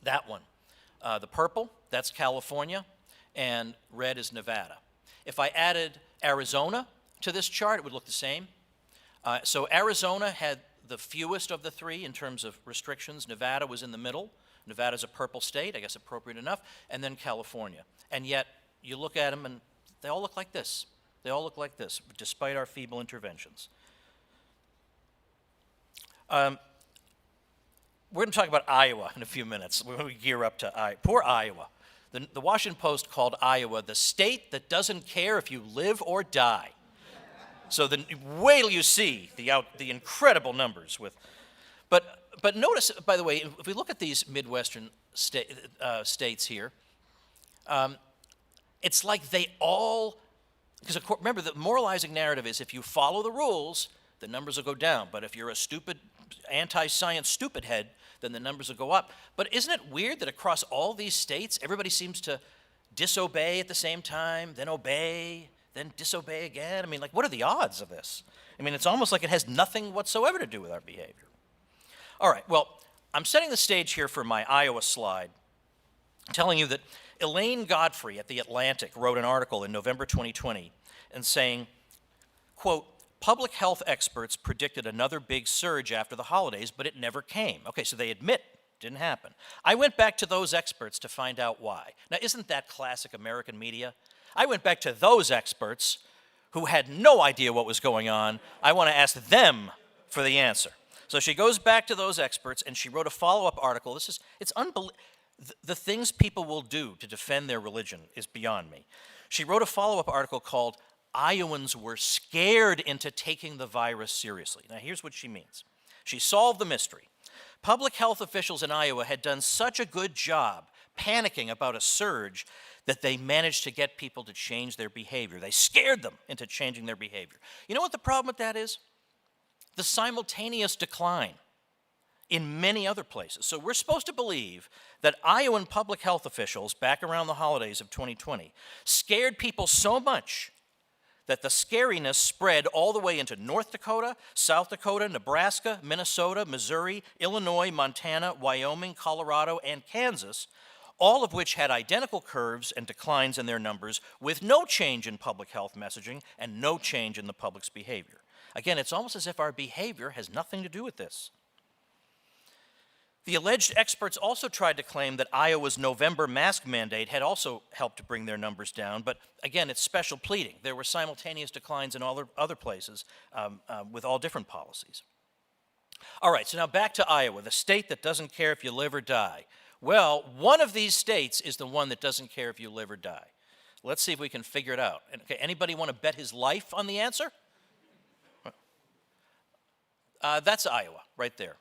That one. The purple, that's California, and red is Nevada. If I added Arizona to this chart, it would look the same. So Arizona had the fewest of the three in terms of restrictions. Nevada was in the middle. Nevada's a purple state, I guess appropriate enough, and then California. And yet, you look at them and they all look like this. They all look like this, despite our feeble interventions. We're going to talk about Iowa in a few minutes when we gear up to Iowa. Poor Iowa. The Washington Post called Iowa the state that doesn't care if you live or die. So wait till you see the incredible numbers with, but notice, by the way, if we look at these Midwestern states here, it's like they all, because remember, the moralizing narrative is if you follow the rules, the numbers will go down. But if you're a stupid, anti-science stupid head, then the numbers will go up. But isn't it weird that across all these states, everybody seems to disobey at the same time, then obey, then disobey again? I mean, like, what are the odds of this? I mean, it's almost like it has nothing whatsoever to do with our behavior. All right, well, I'm setting the stage here for my Iowa slide, telling you that Elaine Godfrey at The Atlantic wrote an article in November 2020 and saying, quote, public health experts predicted another big surge after the holidays, but it never came. Okay, so they admit it didn't happen. I went back to those experts to find out why. Now, isn't that classic American media? I went back to those experts who had no idea what was going on. I want to ask them for the answer. So she goes back to those experts, and she wrote a follow-up article. It's unbelievable. The things people will do to defend their religion is beyond me. She wrote a follow-up article called Iowans were scared into taking the virus seriously. Now, here's what she means. She solved the mystery. Public health officials in Iowa had done such a good job panicking about a surge that they managed to get people to change their behavior. They scared them into changing their behavior. You know what the problem with that is? The simultaneous decline in many other places. So we're supposed to believe that Iowan public health officials back around the holidays of 2020 scared people so much that the scariness spread all the way into North Dakota, South Dakota, Nebraska, Minnesota, Missouri, Illinois, Montana, Wyoming, Colorado, and Kansas, all of which had identical curves and declines in their numbers with no change in public health messaging and no change in the public's behavior. Again, it's almost as if our behavior has nothing to do with this. The alleged experts also tried to claim that Iowa's November mask mandate had also helped to bring their numbers down, but again, it's special pleading. There were simultaneous declines in all other places with all different policies. All right, so now back to Iowa, the state that doesn't care if you live or die. Well, one of these states is the one that doesn't care if you live or die. Let's see if we can figure it out. Okay, anybody want to bet his life on the answer? That's Iowa, right there.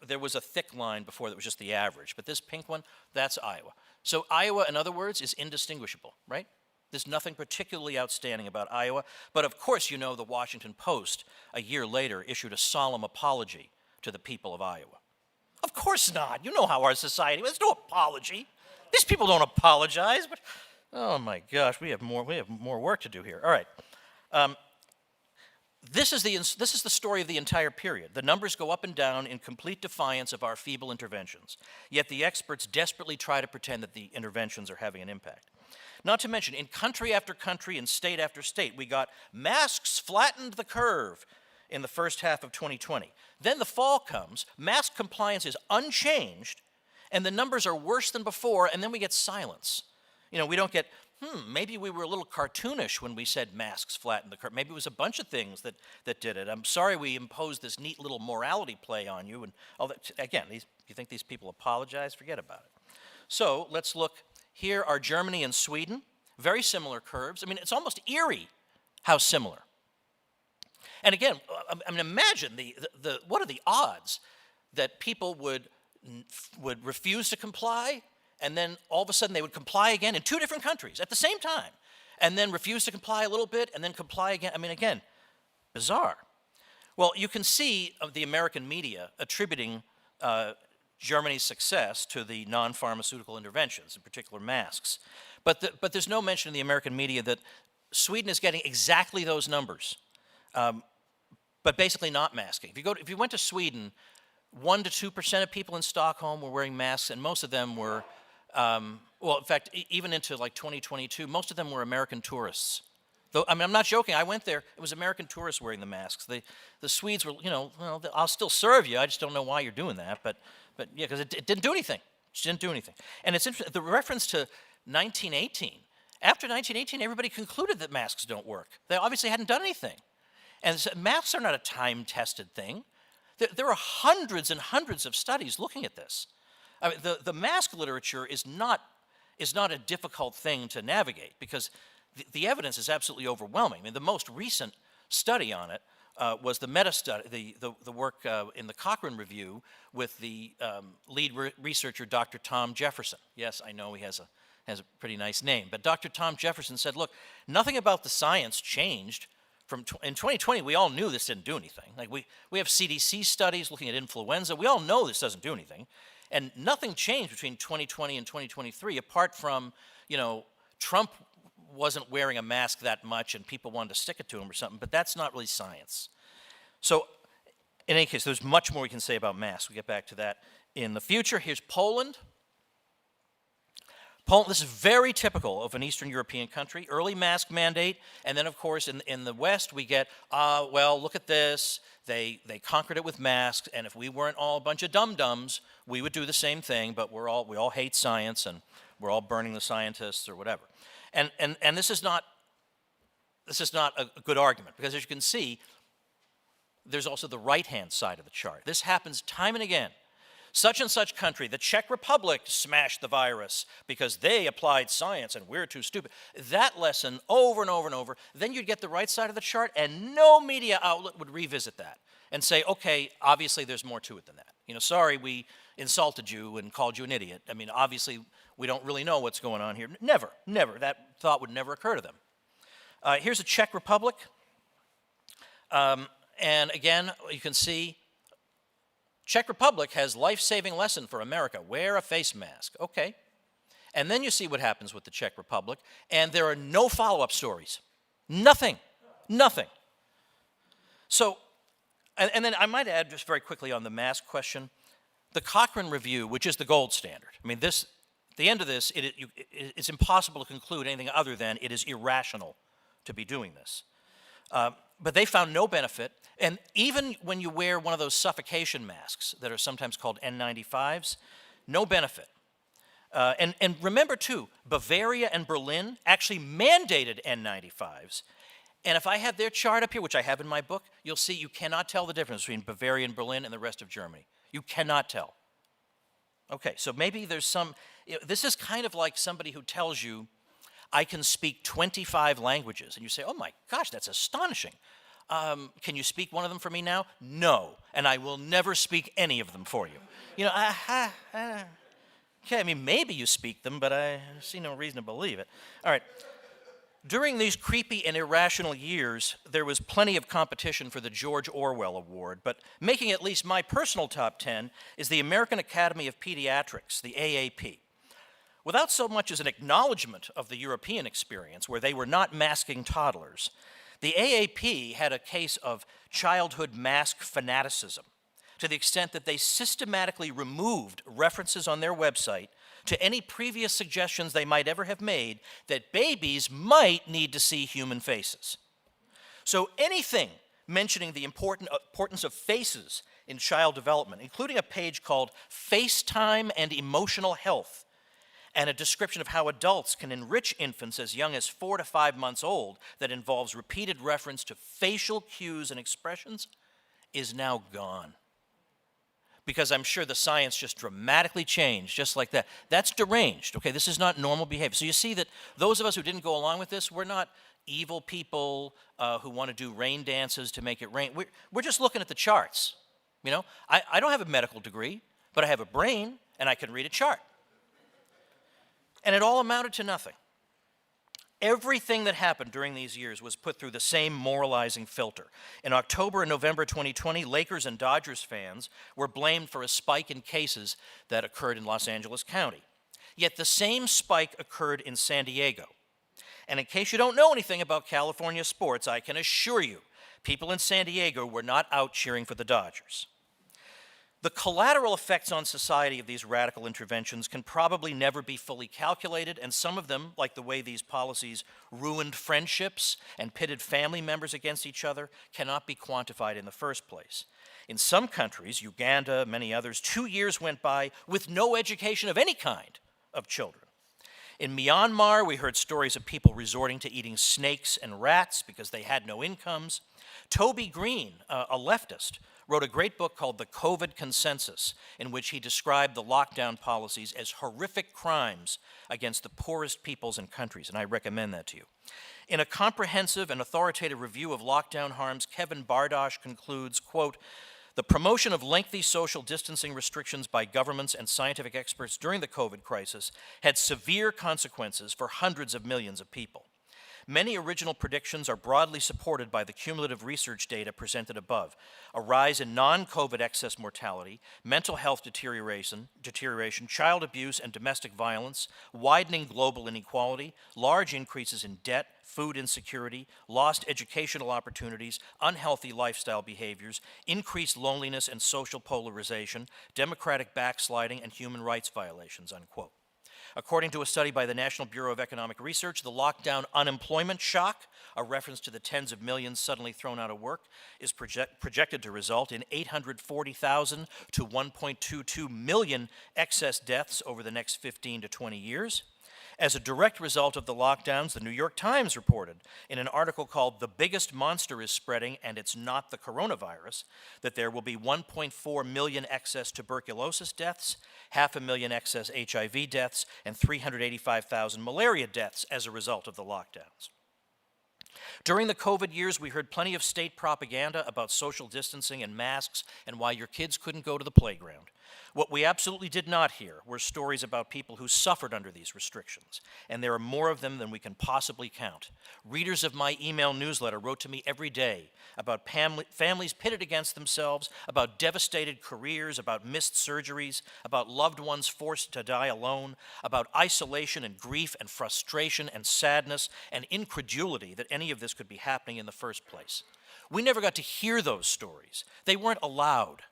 There was a thick line before that was just the average, but this pink one, that's Iowa. So Iowa, in other words, is indistinguishable, right? There's nothing particularly outstanding about Iowa, but of course you know the Washington Post, a year later, issued a solemn apology to the people of Iowa. Of course not. You know how our society, there's no apology. These people don't apologize. But, oh my gosh, we have more work to do here. All right. This is the story of the entire period. The numbers go up and down in complete defiance of our feeble interventions. Yet the experts desperately try to pretend that the interventions are having an impact. Not to mention, in country after country and state after state, we got masks flattened the curve in the first half of 2020. Then the fall comes, mask compliance is unchanged, and the numbers are worse than before, and then we get silence. You know, we don't get, maybe we were a little cartoonish when we said masks flatten the curve. Maybe it was a bunch of things that did it. I'm sorry we imposed this neat little morality play on you. And all that. Again, you think these people apologize? Forget about it. So let's look. Here are Germany and Sweden. Very similar curves. I mean, it's almost eerie how similar. And again, I mean, imagine what are the odds that people would refuse to comply, and then all of a sudden they would comply again in two different countries at the same time, and then refuse to comply a little bit, and then comply again. I mean, again, bizarre. Well, you can see the American media attributing Germany's success to the non-pharmaceutical interventions, in particular masks. But there's no mention in the American media that Sweden is getting exactly those numbers, but basically not masking. If you went to Sweden, 1% to 2% of people in Stockholm were wearing masks, and most of them were, well, in fact, even into like 2022, most of them were American tourists. Though, I mean, I'm not joking. I went there. It was American tourists wearing the masks. The Swedes were, you know, well, I'll still serve you. I just don't know why you're doing that. But yeah, because it didn't do anything. It just didn't do anything. And it's interesting, the reference to 1918. After 1918, everybody concluded that masks don't work. They obviously hadn't done anything. And so masks are not a time-tested thing. There are hundreds and hundreds of studies looking at this. I mean, the mask literature is not a difficult thing to navigate because the evidence is absolutely overwhelming. I mean, the most recent study on it was the meta-study, the work in the Cochrane Review with the lead researcher, Dr. Tom Jefferson. Yes, I know he has a pretty nice name, but Dr. Tom Jefferson said, look, nothing about the science changed. In 2020, we all knew this didn't do anything. Like we have CDC studies looking at influenza. We all know this doesn't do anything. And nothing changed between 2020 and 2023 apart from, you know, Trump wasn't wearing a mask that much and people wanted to stick it to him or something, but that's not really science. So in any case, there's much more we can say about masks. We'll get back to that in the future. Here's Poland. This is very typical of an Eastern European country, early mask mandate, and then of course in the West we get, well, look at this, they conquered it with masks, and if we weren't all a bunch of dum-dums, we would do the same thing, but we all hate science, and we're all burning the scientists or whatever. And this is not a good argument, because as you can see, there's also the right-hand side of the chart. This happens time and again. Such and such country, the Czech Republic, smashed the virus because they applied science and we're too stupid. That lesson over and over and over, then you'd get the right side of the chart and no media outlet would revisit that and say, okay, obviously there's more to it than that. You know, sorry we insulted you and called you an idiot. I mean, obviously we don't really know what's going on here. Never, never. That thought would never occur to them. Here's the Czech Republic. And again, you can see Czech Republic has life-saving lesson for America. Wear a face mask. Okay. And then you see what happens with the Czech Republic, and there are no follow-up stories. Nothing. Nothing. So, and then I might add just very quickly on the mask question, the Cochrane Review, which is the gold standard. I mean, this, at the end of this, it's impossible to conclude anything other than it is irrational to be doing this. But they found no benefit, and even when you wear one of those suffocation masks that are sometimes called N95s, no benefit. And remember too, Bavaria and Berlin actually mandated N95s, and if I had their chart up here, which I have in my book, you'll see you cannot tell the difference between Bavaria and Berlin and the rest of Germany. You cannot tell. Okay, so maybe there's some, this is kind of like somebody who tells you, I can speak 25 languages. And you say, oh my gosh, that's astonishing. Can you speak one of them for me now? No, and I will never speak any of them for you. You know, okay, I mean, maybe you speak them, but I see no reason to believe it. All right. During these creepy and irrational years, there was plenty of competition for the George Orwell Award, but making at least my personal top 10 is the American Academy of Pediatrics, the AAP. Without so much as an acknowledgement of the European experience, where they were not masking toddlers, the AAP had a case of childhood mask fanaticism to the extent that they systematically removed references on their website to any previous suggestions they might ever have made that babies might need to see human faces. So anything mentioning the importance of faces in child development, including a page called FaceTime and Emotional Health, and a description of how adults can enrich infants as young as 4 to 5 months old that involves repeated reference to facial cues and expressions, is now gone. Because I'm sure the science just dramatically changed, just like that. That's deranged, okay? This is not normal behavior. So you see that those of us who didn't go along with this, we're not evil people who want to do rain dances to make it rain. We're just looking at the charts, you know? I don't have a medical degree, but I have a brain, and I can read a chart. And it all amounted to nothing. Everything that happened during these years was put through the same moralizing filter. In October and November 2020, Lakers and Dodgers fans were blamed for a spike in cases that occurred in Los Angeles County. Yet the same spike occurred in San Diego. And in case you don't know anything about California sports, I can assure you, people in San Diego were not out cheering for the Dodgers. The collateral effects on society of these radical interventions can probably never be fully calculated, and some of them, like the way these policies ruined friendships and pitted family members against each other, cannot be quantified in the first place. In some countries, Uganda, many others, 2 years went by with no education of any kind of children. In Myanmar, we heard stories of people resorting to eating snakes and rats because they had no incomes. Toby Green, a leftist, wrote a great book called The COVID Consensus, in which he described the lockdown policies as horrific crimes against the poorest peoples and countries, and I recommend that to you. In a comprehensive and authoritative review of lockdown harms, Kevin Bardosh concludes, quote, the promotion of lengthy social distancing restrictions by governments and scientific experts during the COVID crisis had severe consequences for hundreds of millions of people. Many original predictions are broadly supported by the cumulative research data presented above. A rise in non-COVID excess mortality, mental health deterioration, child abuse and domestic violence, widening global inequality, large increases in debt, food insecurity, lost educational opportunities, unhealthy lifestyle behaviors, increased loneliness and social polarization, democratic backsliding, and human rights violations, unquote. According to a study by the National Bureau of Economic Research, the lockdown unemployment shock, a reference to the tens of millions suddenly thrown out of work, is projected to result in 840,000 to 1.22 million excess deaths over the next 15 to 20 years. As a direct result of the lockdowns, the New York Times reported in an article called "The Biggest Monster is Spreading and It's Not the Coronavirus" that there will be 1.4 million excess tuberculosis deaths, 500,000 excess HIV deaths, and 385,000 malaria deaths as a result of the lockdowns. During the COVID years, we heard plenty of state propaganda about social distancing and masks and why your kids couldn't go to the playground. What we absolutely did not hear were stories about people who suffered under these restrictions, and there are more of them than we can possibly count. Readers of my email newsletter wrote to me every day about families pitted against themselves, about devastated careers, about missed surgeries, about loved ones forced to die alone, about isolation and grief and frustration and sadness and incredulity that any of this could be happening in the first place. We never got to hear those stories. They weren't allowed.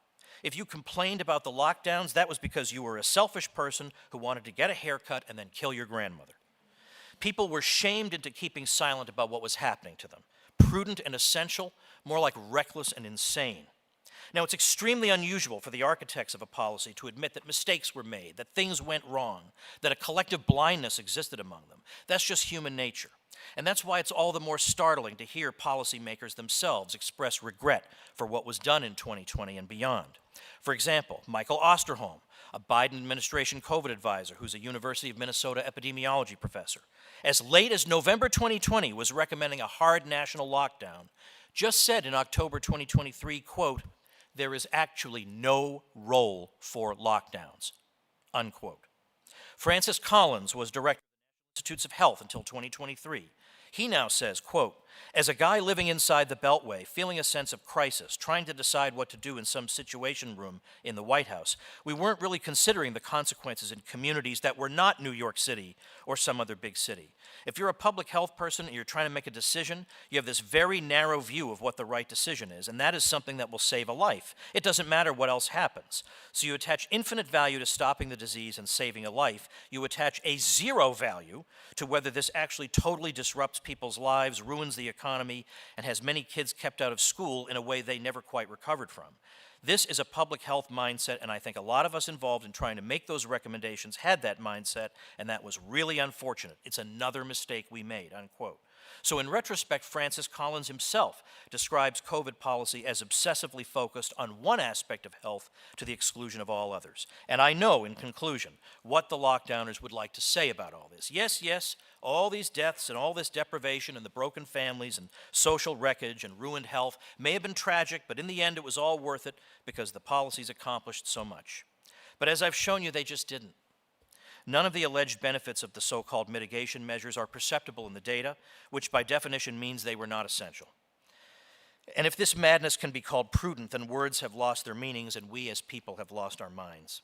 If you complained about the lockdowns, that was because you were a selfish person who wanted to get a haircut and then kill your grandmother. People were shamed into keeping silent about what was happening to them. Prudent and essential, more like reckless and insane. Now, it's extremely unusual for the architects of a policy to admit that mistakes were made, that things went wrong, that a collective blindness existed among them. That's just human nature. And that's why it's all the more startling to hear policymakers themselves express regret for what was done in 2020 and beyond. For example, Michael Osterholm, a Biden administration COVID advisor who's a University of Minnesota epidemiology professor, as late as November 2020 was recommending a hard national lockdown, just said in October 2023, quote, "There is actually no role for lockdowns," unquote. Francis Collins was director of the Institutes of Health until 2023. He now says, quote, "As a guy living inside the Beltway, feeling a sense of crisis, trying to decide what to do in some situation room in the White House, we weren't really considering the consequences in communities that were not New York City or some other big city. If you're a public health person and you're trying to make a decision, you have this very narrow view of what the right decision is, and that is something that will save a life. It doesn't matter what else happens. So you attach infinite value to stopping the disease and saving a life. You attach a zero value to whether this actually totally disrupts people's lives, ruins the economy, and has many kids kept out of school in a way they never quite recovered from. This is a public health mindset, and I think a lot of us involved in trying to make those recommendations had that mindset, and that was really unfortunate. It's another mistake we made," unquote. So in retrospect, Francis Collins himself describes COVID policy as obsessively focused on one aspect of health to the exclusion of all others. And I know, in conclusion, what the lockdowners would like to say about all this. Yes, yes, all these deaths and all this deprivation and the broken families and social wreckage and ruined health may have been tragic, but in the end it was all worth it because the policies accomplished so much. But as I've shown you, they just didn't. None of the alleged benefits of the so-called mitigation measures are perceptible in the data, which by definition means they were not essential. And if this madness can be called prudent, then words have lost their meanings and we as people have lost our minds.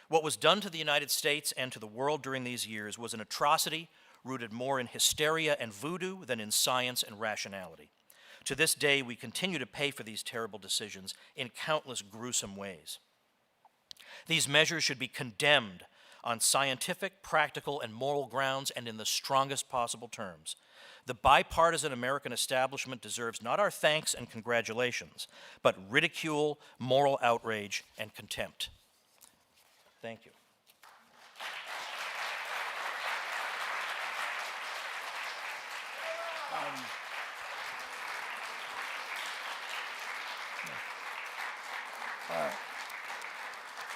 What was done to the United States and to the world during these years was an atrocity rooted more in hysteria and voodoo than in science and rationality. To this day, we continue to pay for these terrible decisions in countless gruesome ways. These measures should be condemned on scientific, practical, and moral grounds and in the strongest possible terms. The bipartisan American establishment deserves not our thanks and congratulations, but ridicule, moral outrage, and contempt. Thank you.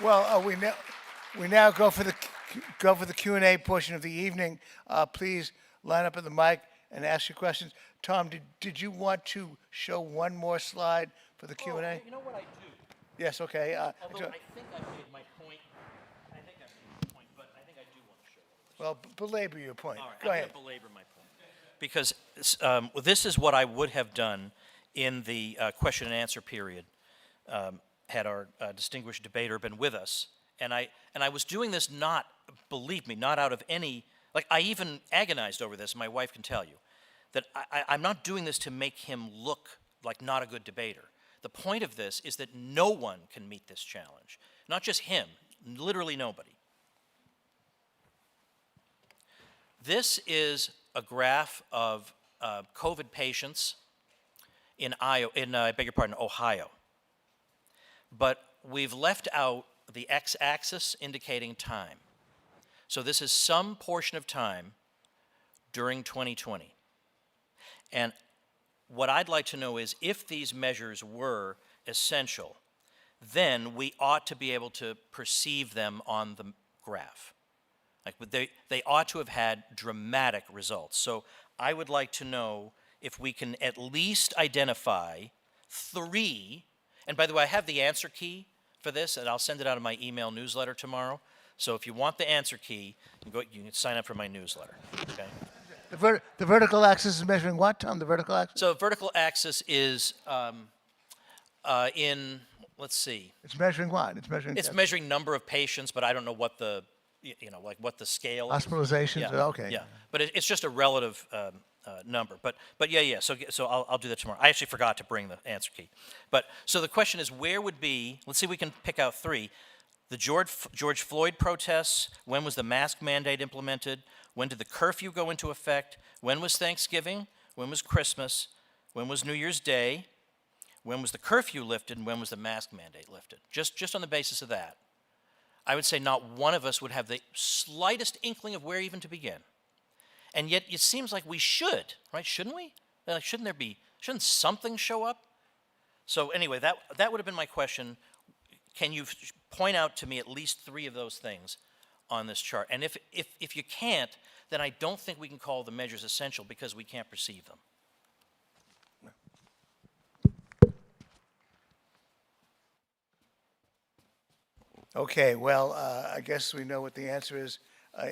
Well, we now go for the Q&A portion of the evening. Please line up at the mic and ask your questions. Tom, did you want to show one more slide for the Q&A? You know what I do? Yes, okay. Although I think I made my point. But I think I do want to show it. Well, belabor your point. All right, Go ahead. I'm going to belabor my point. Because this is what I would have done in the question and answer period had our distinguished debater been with us. And I was doing this not, believe me, not out of any, like I even agonized over this, my wife can tell you, that I'm not doing this to make him look like not a good debater. The point of this is that no one can meet this challenge. Not just him, literally nobody. This is a graph of COVID patients in Ohio. But we've left out the x-axis indicating time. So this is some portion of time during 2020. And what I'd like to know is if these measures were essential, then we ought to be able to perceive them on the graph. Like they ought to have had dramatic results. So I would like to know if we can at least identify 3, and by the way, I have the answer key for this, and I'll send it out in my email newsletter tomorrow. So if you want the answer key, you can sign up for my newsletter, okay? The vertical axis is measuring what, Tom? The vertical axis? So vertical axis is let's see. It's measuring what? It's measuring number of patients, but I don't know what the, like what the scale is. Hospitalizations? Yeah, Okay. yeah. But it's just a relative number. But yeah. So I'll do that tomorrow. I actually forgot to bring the answer key. But so the question is, where would be? Let's see if we can pick out 3. The George Floyd protests. When was the mask mandate implemented? When did the curfew go into effect? When was Thanksgiving? When was Christmas? When was New Year's Day? When was the curfew lifted? And when was the mask mandate lifted? Just on the basis of that, I would say not one of us would have the slightest inkling of where even to begin. And yet it seems like we should, right? Shouldn't we? Like, shouldn't something show up? So anyway, that would have been my question. Can you point out to me at least 3 of those things on this chart? And if you can't, then I don't think we can call the measures essential because we can't perceive them. Okay, well, I guess we know what the answer is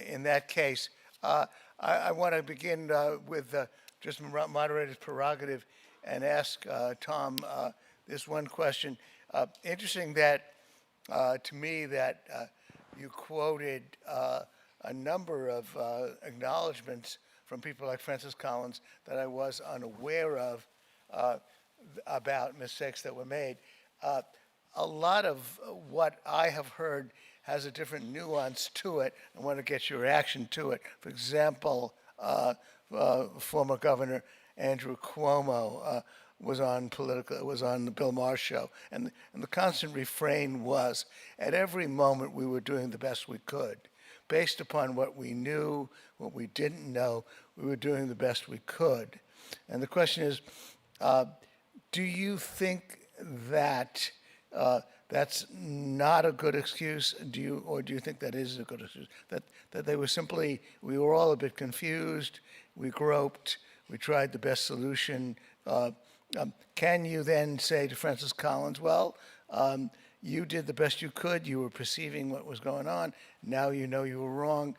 in that case. I want to begin with just moderator's prerogative and ask Tom this one question. Interesting that, to me, that you quoted a number of acknowledgments from people like Francis Collins that I was unaware of about mistakes that were made. A lot of what I have heard has a different nuance to it. I want to get your reaction to it. For example, former Governor Andrew Cuomo was on the Bill Maher show, and the constant refrain was, at every moment we were doing the best we could. Based upon what we knew, what we didn't know, we were doing the best we could. And the question is, do you think that that's not a good excuse? Do you think that is a good excuse? That they were simply, we were all a bit confused, we groped, we tried the best solution. Can you then say to Francis Collins, well, you did the best you could, you were perceiving what was going on, now you know you were wrong,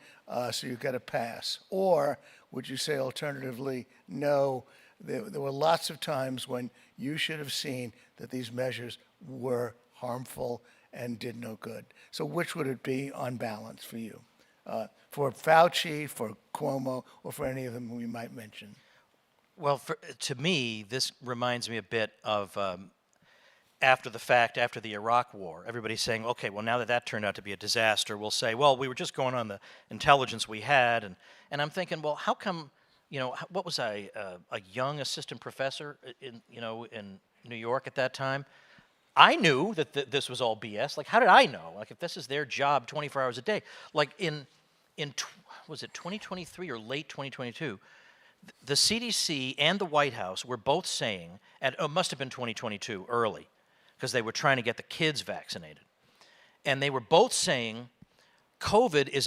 so you got a pass? Or would you say alternatively, no, there were lots of times when you should have seen that these measures were harmful and did no good? So which would it be on balance for you? For Fauci, for Cuomo, or for any of them we might mention? Well, to me, this reminds me a bit of after the fact, after the Iraq War. Everybody's saying, okay, well, now that turned out to be a disaster, we'll say, well, we were just going on the intelligence we had. And I'm thinking, well, how come, what was I, a young assistant professor in New York at that time? I knew that this was all BS. Like, how did I know? Like, if this is their job 24 hours a day. Like, was it 2023 or late 2022, the CDC and the White House were both saying, and it must have been 2022, early, because they were trying to get the kids vaccinated. And they were both saying COVID is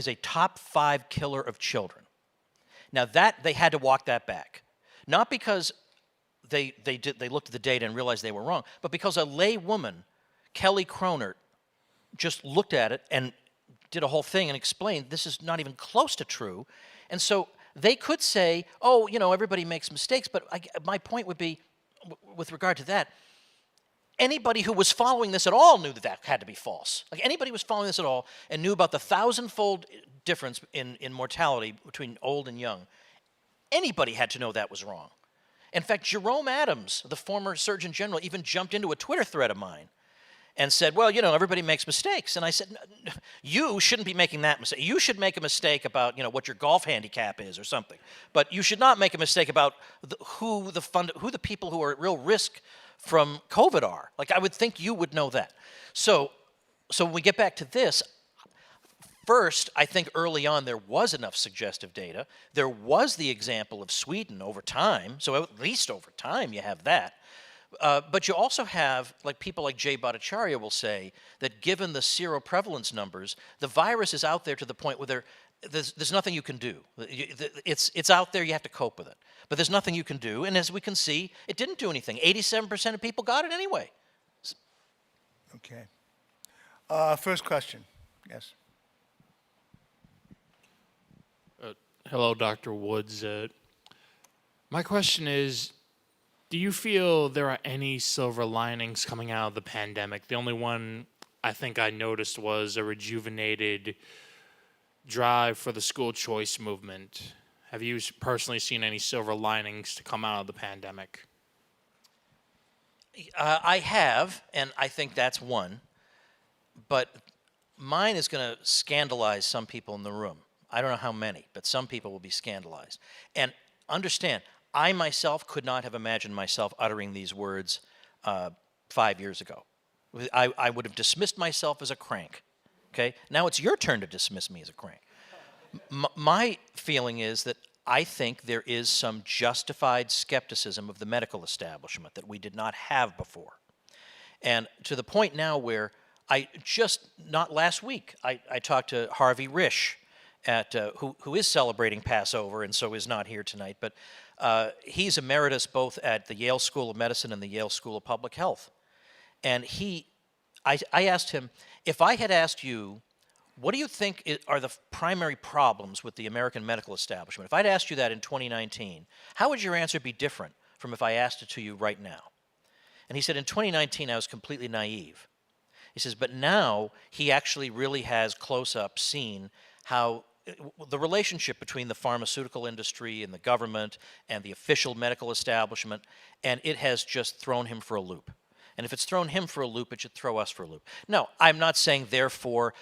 a top 5 killer of children. Now that, they had to walk that back. Not because they looked at the data and realized they were wrong, but because a lay woman, Kelly Cronert, just looked at it and did a whole thing and explained this is not even close to true. And so they could say, oh, everybody makes mistakes, but my point would be, with regard to that, anybody who was following this at all knew that had to be false. Like, anybody who was following this at all and knew about the 1,000-fold difference in mortality between old and young, anybody had to know that was wrong. In fact, Jerome Adams, the former Surgeon General, even jumped into a Twitter thread of mine and said, well, everybody makes mistakes. And I said, you shouldn't be making that mistake. You should make a mistake about, what your golf handicap is or something. But you should not make a mistake about who the people who are at real risk from COVID are. Like, I would think you would know that. So when we get back to this, First, I think early on there was enough suggestive data. There was the example of Sweden over time, so at least over time you have that. But you also have, like people like Jay Bhattacharya will say, that given the seroprevalence numbers, the virus is out there to the point where there's nothing you can do. It's out there, you have to cope with it. But there's nothing you can do, and as we can see, it didn't do anything. 87% of people got it anyway. Okay. First question. Yes. Hello, Dr. Woods. My question is, do you feel there are any silver linings coming out of the pandemic? The only one I think I noticed was a rejuvenated drive for the school choice movement. Have you personally seen any silver linings to come out of the pandemic? I have, and I think that's one. But mine is going to scandalize some people in the room. I don't know how many, but some people will be scandalized. And understand, I myself could not have imagined myself uttering these words 5 years ago. I would have dismissed myself as a crank. Okay? Now it's your turn to dismiss me as a crank. My feeling is that I think there is some justified skepticism of the medical establishment that we did not have before. And to the point now where not last week, I talked to Harvey Risch, who is celebrating Passover and so is not here tonight, but he's emeritus both at the Yale School of Medicine and the Yale School of Public Health. And I asked him, if I had asked you, what do you think are the primary problems with the American medical establishment? If I'd asked you that in 2019, how would your answer be different from if I asked it to you right now? And he said, in 2019, I was completely naive. He says, but now he actually really has close-up seen how the relationship between the pharmaceutical industry and the government and the official medical establishment, and it has just thrown him for a loop. And if it's thrown him for a loop, it should throw us for a loop. No, I'm not saying, therefore,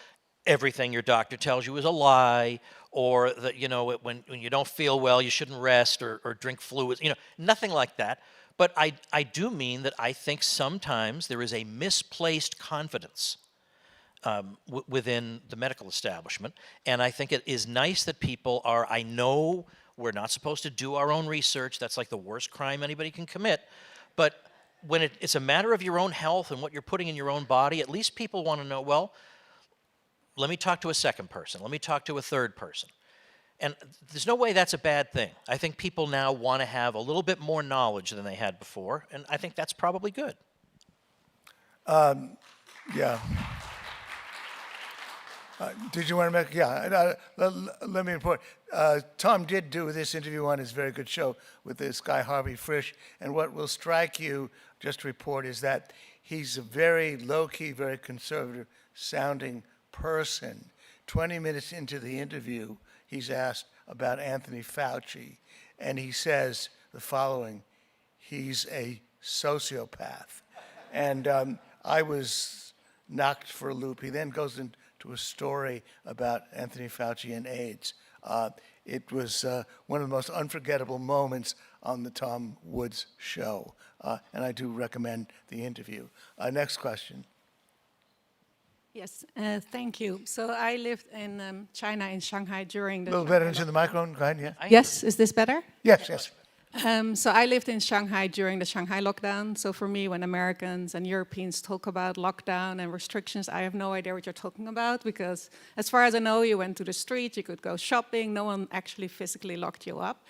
everything your doctor tells you is a lie, or that, when you don't feel well, you shouldn't rest or drink fluids, nothing like that. But I do mean that I think sometimes there is a misplaced confidence within the medical establishment. And I think it is nice that people are, I know we're not supposed to do our own research. That's like the worst crime anybody can commit. But when it's a matter of your own health and what you're putting in your own body, at least people want to know, well, let me talk to a second person. Let me talk to a third person. And there's no way that's a bad thing. I think people now want to have a little bit more knowledge than they had before, and I think that's probably good. Yeah. Did you want to make? Yeah. Let me report. Tom did do this interview on his very good show with this guy Harvey Frisch, and what will strike you, just to report, is that he's a very low-key, very conservative-sounding person. 20 minutes into the interview, he's asked about Anthony Fauci, and he says the following: he's a sociopath. And I was knocked for a loop. He then goes into a story about Anthony Fauci and AIDS. It was one of the most unforgettable moments on the Tom Woods show, and I do recommend the interview. Next question. Yes, thank you. So I lived in China, in Shanghai during the... A little better into the microphone, go ahead, yeah. Yes, is this better? Yes, yes. So I lived in Shanghai during the Shanghai lockdown. So for me, when Americans and Europeans talk about lockdown and restrictions, I have no idea what you're talking about, because as far as I know, you went to the street, you could go shopping, no one actually physically locked you up.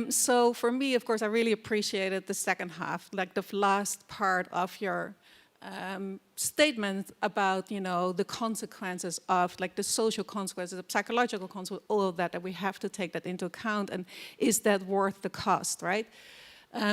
So for me, of course, I really appreciated the second half, like the last part of your statement about, the consequences of, like, the social consequences, the psychological consequences, all of that we have to take that into account, and is that worth the cost, right?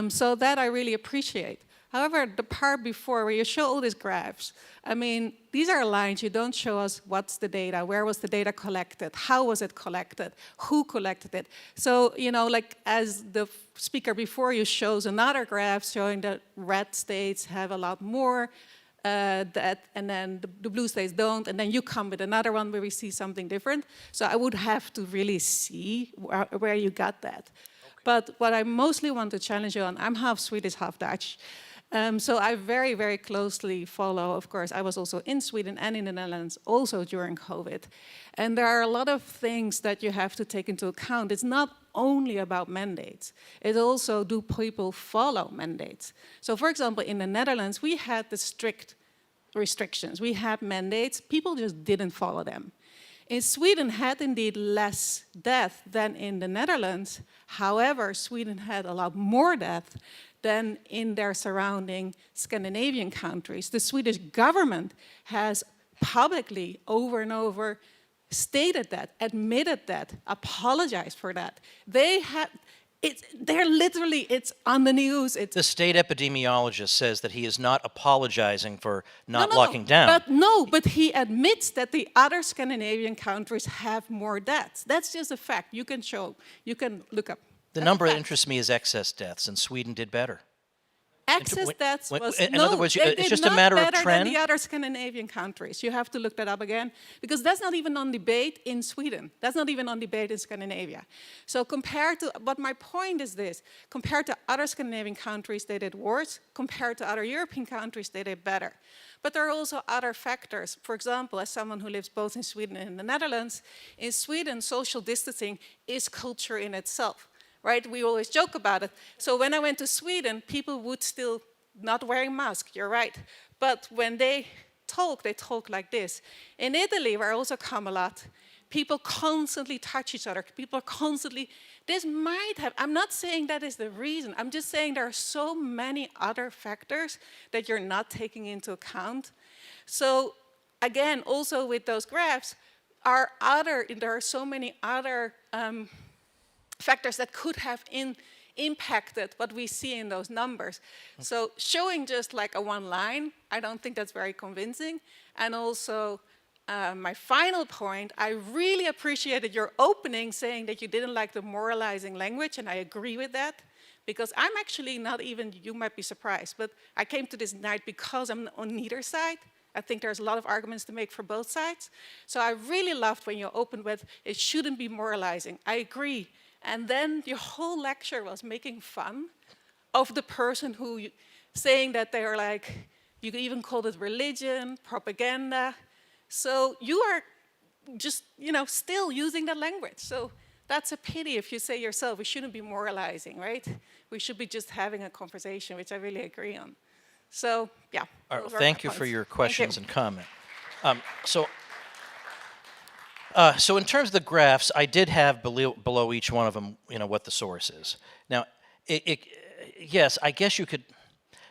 So that I really appreciate. However, the part before where you show all these graphs, I mean, these are lines. You don't show us what's the data, where was the data collected, how was it collected, who collected it. So, like as the speaker before you shows another graph showing that red states have a lot more, and then the blue states don't, and then you come with another one where we see something different. So I would have to really see where you got that. Okay. But what I mostly want to challenge you on, I'm half Swedish, half Dutch. So I very, very closely follow, of course, I was also in Sweden and in the Netherlands also during COVID. And there are a lot of things that you have to take into account. It's not only about mandates. It's also, do people follow mandates? So for example, in the Netherlands, we had the strict restrictions. We had mandates, people just didn't follow them. In Sweden had indeed less death than in the Netherlands. However, Sweden had a lot more death than in their surrounding Scandinavian countries. The Swedish government has publicly over and over stated that, admitted that, apologized for that. They're literally, it's on the news. The state epidemiologist says that he is not apologizing for not locking down. But he admits that the other Scandinavian countries have more deaths. That's just a fact. You can look up. The number that interests me is excess deaths, and Sweden did better. Excess deaths was, in other words, they it's did just a not matter of better trend? than the other Scandinavian countries. You have to look that up again, because that's not even on debate in Sweden. That's not even on debate in Scandinavia. So but my point is this, compared to other Scandinavian countries, they did worse. Compared to other European countries, they did better. But there are also other factors. For example, as someone who lives both in Sweden and in the Netherlands, in Sweden, social distancing is culture in itself. Right? We always joke about it. So when I went to Sweden, people would still not wearing masks, you're right. But when they talk like this. In Italy, where I also come a lot, people constantly touch each other. People are constantly, I'm not saying that is the reason. I'm just saying there are so many other factors that you're not taking into account. So again, also with those graphs, there are so many other factors that could have impacted what we see in those numbers. So showing just like a one line, I don't think that's very convincing. And also, my final point, I really appreciated your opening saying that you didn't like the moralizing language, and I agree with that, because I'm actually not even, you might be surprised, but I came to this night because I'm on neither side. I think there's a lot of arguments to make for both sides. So I really loved when you opened with, it shouldn't be moralizing. I agree. And then your whole lecture was making fun of the person who, saying that they're like, you even called it religion, propaganda. So you are just, still using that language. So that's a pity if you say yourself, we shouldn't be moralizing, right? We should be just having a conversation, which I really agree on. So, yeah. All right, well, thank you for your questions and comment. So in terms of the graphs, I did have below each one of them, what the source is. Now, yes, I guess you could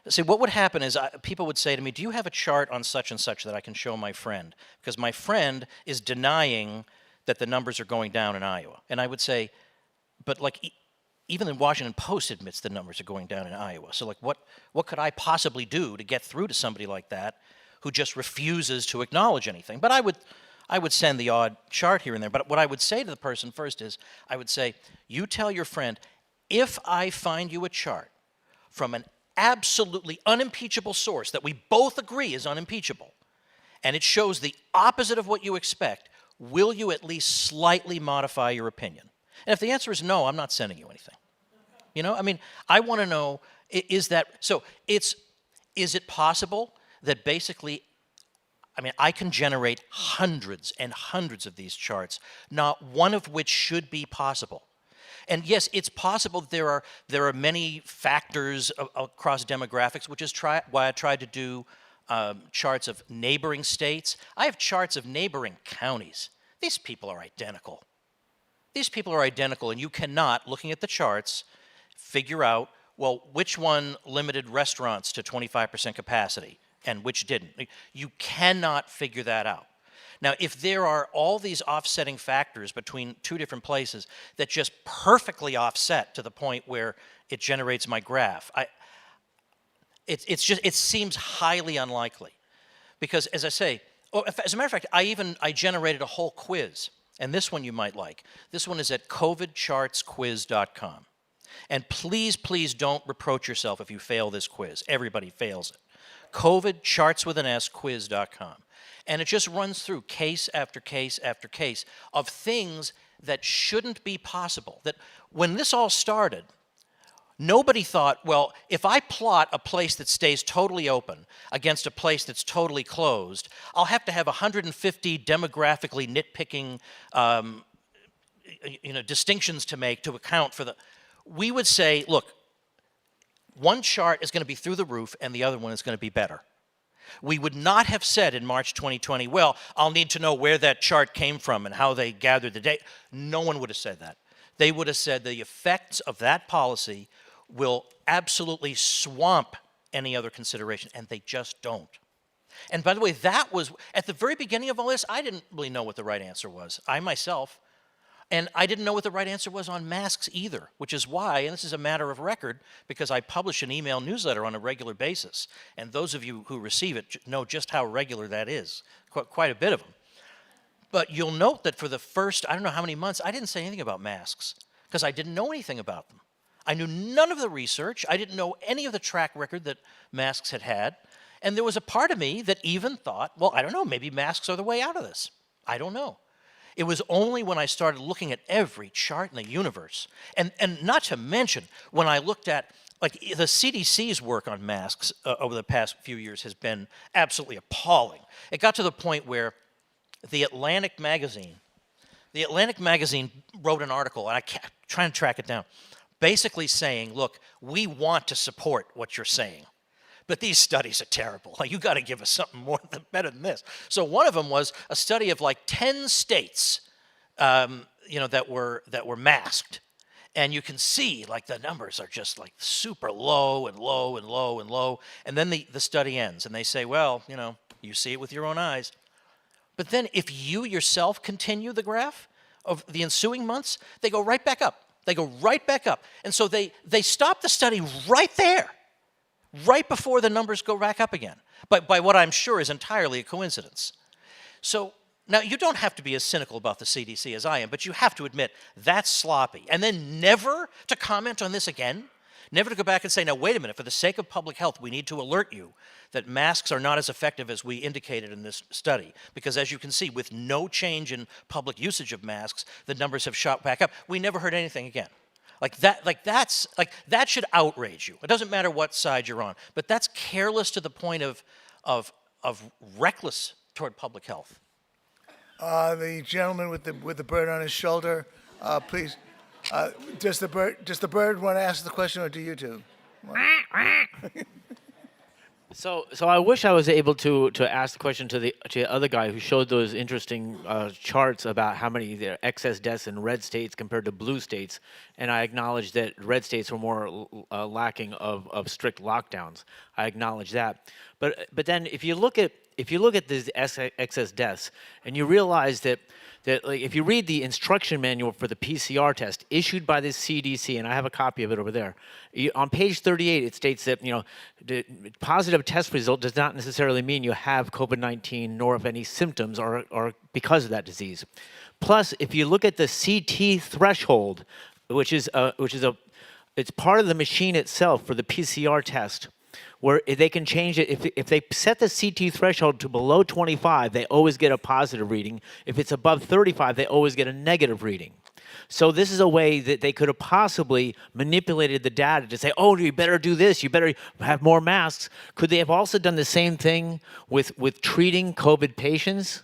see what would happen is people would say to me, do you have a chart on such and such that I can show my friend? Because my friend is denying that the numbers are going down in Iowa. And I would say, but like even the Washington Post admits the numbers are going down in Iowa. So like what could I possibly do to get through to somebody like that who just refuses to acknowledge anything? But I would send the odd chart here and there, but what I would say to the person first is, I would say, you tell your friend, if I find you a chart from an absolutely unimpeachable source that we both agree is unimpeachable, and it shows the opposite of what you expect, will you at least slightly modify your opinion? And if the answer is no, I'm not sending you anything. I want to know, is it possible that basically, I can generate hundreds and hundreds of these charts, not one of which should be possible. And yes, it's possible there are many factors across demographics, which is why I tried to do charts of neighboring states. I have charts of neighboring counties. These people are identical. These people are identical, and you cannot, looking at the charts, figure out, well, which one limited restaurants to 25% capacity and which didn't. You cannot figure that out. Now, if there are all these offsetting factors between two different places that just perfectly offset to the point where it generates my graph, it seems highly unlikely. Because as I say, as a matter of fact, I generated a whole quiz, and this one you might like. This one is at covidchartsquiz.com. And please, please don't reproach yourself if you fail this quiz. Everybody fails it. covidchartswithansquiz.com. And it just runs through case after case after case of things that shouldn't be possible. That when this all started, Nobody thought, well, if I plot a place that stays totally open against a place that's totally closed, I'll have to have 150 demographically nitpicking distinctions to make to account for the... We would say, look, one chart is going to be through the roof and the other one is going to be better. We would not have said in March 2020, well, I'll need to know where that chart came from and how they gathered the data. No one would have said that. They would have said the effects of that policy will absolutely swamp any other consideration, and they just don't. And by the way, that was, at the very beginning of all this, I didn't really know what the right answer was. I myself. And I didn't know what the right answer was on masks either, which is why, and this is a matter of record, because I publish an email newsletter on a regular basis. And those of you who receive it know just how regular that is, quite a bit of them. But you'll note that for the first, I don't know how many months, I didn't say anything about masks, because I didn't know anything about them. I knew none of the research. I didn't know any of the track record that masks had had. And there was a part of me that even thought, well, I don't know, maybe masks are the way out of this. I don't know. It was only when I started looking at every chart in the universe, and not to mention when I looked at, like, the CDC's work on masks over the past few years has been absolutely appalling. It got to the point where the Atlantic magazine wrote an article, and I can't try to track it down, basically saying, look, we want to support what you're saying, but these studies are terrible. Like, you got to give us something better than this. So one of them was a study of like 10 states, that were masked, and you can see like the numbers are just like super low and low and low and low. And then the study ends, and they say, well, you see it with your own eyes. But then if you yourself continue the graph of the ensuing months, they go right back up. They go right back up. And so they stop the study right there, right before the numbers go back up again, by what I'm sure is entirely a coincidence. So now you don't have to be as cynical about the CDC as I am, but you have to admit that's sloppy. And then never to comment on this again, never to go back and say, now wait a minute, for the sake of public health, we need to alert you that masks are not as effective as we indicated in this study. Because as you can see, with no change in public usage of masks, the numbers have shot back up. We never heard anything again. That should outrage you. It doesn't matter what side you're on, but that's careless to the point of reckless toward public health. The gentleman with the bird on his shoulder, please. Does the bird want to ask the question, or do you two? So I wish I was able to ask the question to the other guy who showed those interesting charts about how many there are excess deaths in red states compared to blue states, and I acknowledge that red states were more lacking of strict lockdowns. I acknowledge that, but then if you look at these excess deaths, and you realize that like, if you read the instruction manual for the PCR test issued by the CDC, and I have a copy of it over there, on page 38 it states that the positive test result does not necessarily mean you have COVID-19 nor if any symptoms are because of that disease. Plus, if you look at the CT threshold, which is it's part of the machine itself for the PCR test, where they can change it. If they set the CT threshold to below 25, they always get a positive reading. If it's above 35, they always get a negative reading. So this is a way that they could have possibly manipulated the data to say, oh, you better do this, you better have more masks. Could they have also done the same thing with treating COVID patients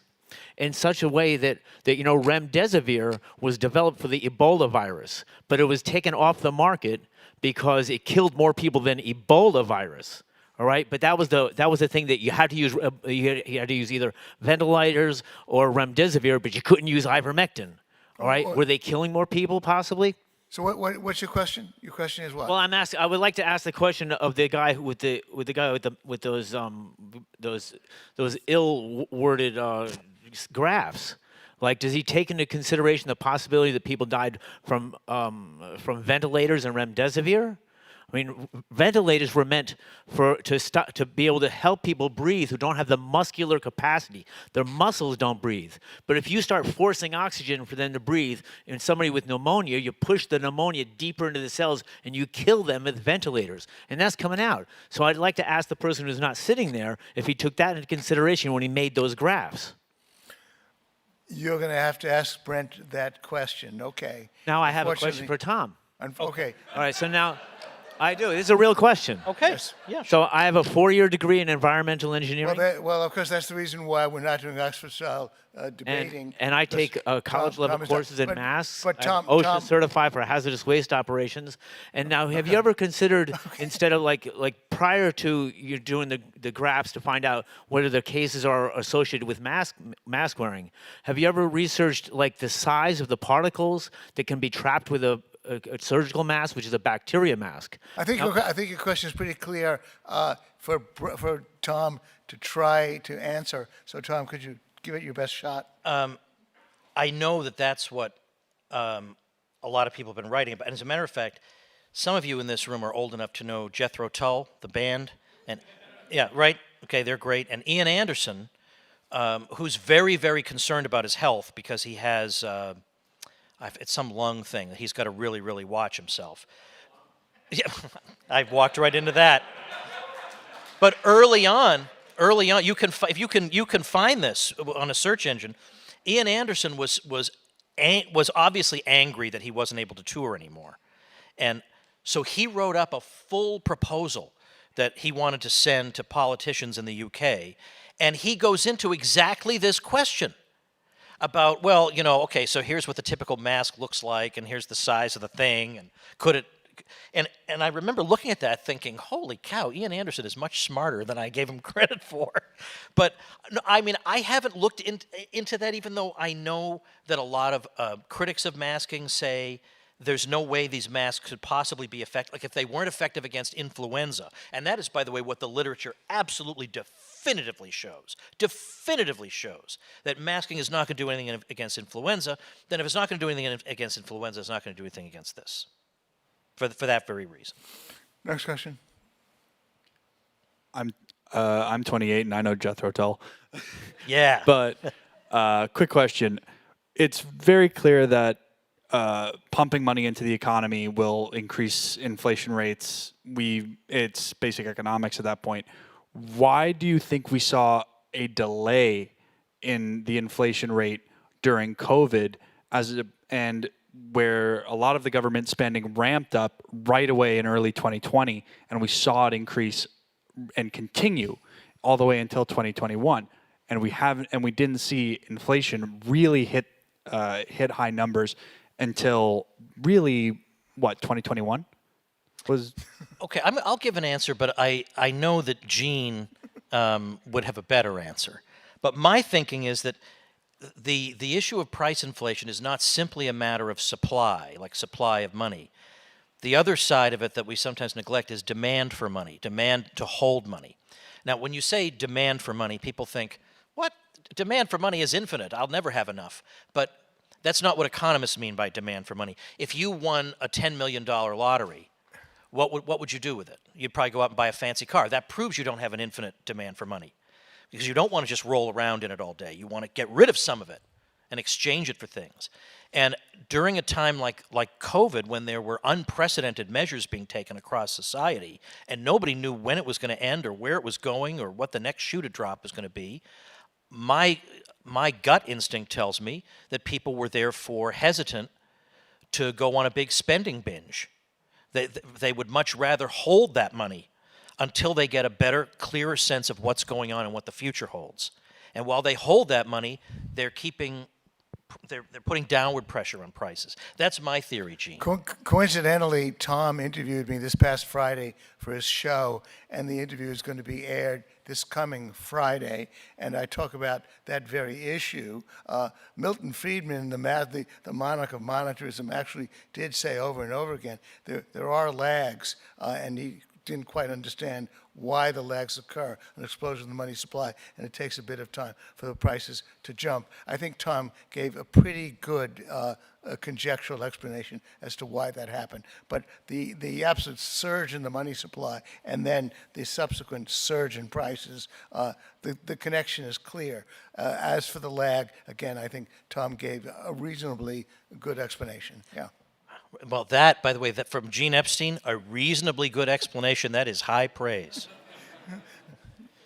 in such a way that remdesivir was developed for the Ebola virus, but it was taken off the market because it killed more people than Ebola virus? All right, but that was the thing that you had to use. You had to use either ventilators or remdesivir, but you couldn't use ivermectin. All right, were they killing more people possibly? So what's your question? Your question is what? Well, I'm asking. I would like to ask the question of the guy with those ill-worded graphs. Like, does he take into consideration the possibility that people died from ventilators and remdesivir? I mean, ventilators were meant to be able to help people breathe who don't have the muscular capacity. Their muscles don't breathe. But if you start forcing oxygen for them to breathe in somebody with pneumonia, you push the pneumonia deeper into the cells and you kill them with ventilators. And that's coming out. So I'd like to ask the person who's not sitting there if he took that into consideration when he made those graphs. You're going to have to ask Brent that question. Okay. Now I have a question for Tom. Okay. All right, so now... I do. This is a real question. Okay. Yeah. So I have a 4-year degree in environmental engineering. Well, of course, that's the reason why we're not doing Oxford-style debating. And I take college-level Tom is- courses in but- masks. But Tom, I'm OSHA Tom, certified for hazardous waste operations. And now, have you ever considered, instead of like prior to you doing the graphs to find out whether the cases are associated with mask wearing, have you ever researched like the size of the particles that can be trapped with a surgical mask, which is a bacteria mask? I think your question is pretty clear for Tom to try to answer. So, Tom, could you give it your best shot? I know that that's what a lot of people have been writing about. And as a matter of fact, some of you in this room are old enough to know Jethro Tull, the band. And yeah, right? Okay, they're great. And Ian Anderson, who's very, very concerned about his health because he has, it's some lung thing. He's got to really, really watch himself. Yeah, I walked right into that. But early on, you can find this on a search engine. Ian Anderson was obviously angry that he wasn't able to tour anymore, and so he wrote up a full proposal that he wanted to send to politicians in the UK, and he goes into exactly this question about, well, okay, so here's what the typical mask looks like, and here's the size of the thing, and could it. And I remember looking at that thinking, holy cow, Ian Anderson is much smarter than I gave him credit for. But, no, I mean, I haven't looked into that, even though I know that a lot of critics of masking say there's no way these masks could possibly be effective, like if they weren't effective against influenza. And that is, by the way, what the literature absolutely definitively shows that masking is not going to do anything against influenza. Then if it's not going to do anything against influenza, it's not going to do anything against this. For that very reason. Next question. I'm 28 and I know Jethro Tull. Yeah. But quick question. It's very clear that pumping money into the economy will increase inflation rates. It's basic economics at that point. Why do you think we saw a delay in the inflation rate during COVID and where a lot of the government spending ramped up right away in early 2020, and we saw it increase and continue all the way until 2021, and we didn't see inflation really hit high numbers until really 2021 was. Okay, I'll give an answer, but I know that Gene would have a better answer. But my thinking is that the issue of price inflation is not simply a matter of supply, like supply of money. The other side of it that we sometimes neglect is demand for money, demand to hold money. Now, when you say demand for money, people think, what? Demand for money is infinite. I'll never have enough. But that's not what economists mean by demand for money. If you won a $10 million lottery, what would you do with it? You'd probably go out and buy a fancy car. That proves you don't have an infinite demand for money, because you don't want to just roll around in it all day. You want to get rid of some of it and exchange it for things. And during a time like COVID, when there were unprecedented measures being taken across society, and nobody knew when it was going to end or where it was going or what the next shoe to drop was going to be, my gut instinct tells me that people were therefore hesitant to go on a big spending binge. They would much rather hold that money until they get a better, clearer sense of what's going on and what the future holds. And while they hold that money, they're putting downward pressure on prices. That's my theory, Gene. Coincidentally, Tom interviewed me this past Friday for his show, and the interview is going to be aired this coming Friday, and I talk about that very issue. Milton Friedman, the monarch of monetarism, actually did say over and over again, there are lags, and he didn't quite understand why the lags occur, an explosion in the money supply, and it takes a bit of time for the prices to jump. I think Tom gave a pretty good conjectural explanation as to why that happened. But the absolute surge in the money supply and then the subsequent surge in prices, the connection is clear. As for the lag, again, I think Tom gave a reasonably good explanation. Yeah. Well, that, by the way, that from Gene Epstein, a reasonably good explanation. That is high praise.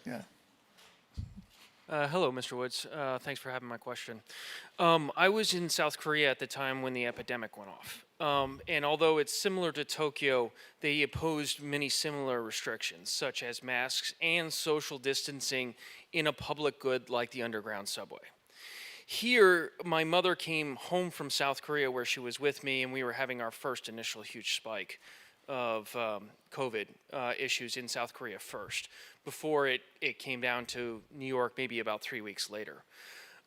Yeah. Hello, Mr. Woods. Thanks for having my question. I was in South Korea at the time when the epidemic went off. And although it's similar to Tokyo, they imposed many similar restrictions, such as masks and social distancing in a public good like the underground subway. Here, my mother came home from South Korea where she was with me, and we were having our first initial huge spike of COVID issues in South Korea first, before it came down to New York maybe about 3 weeks later.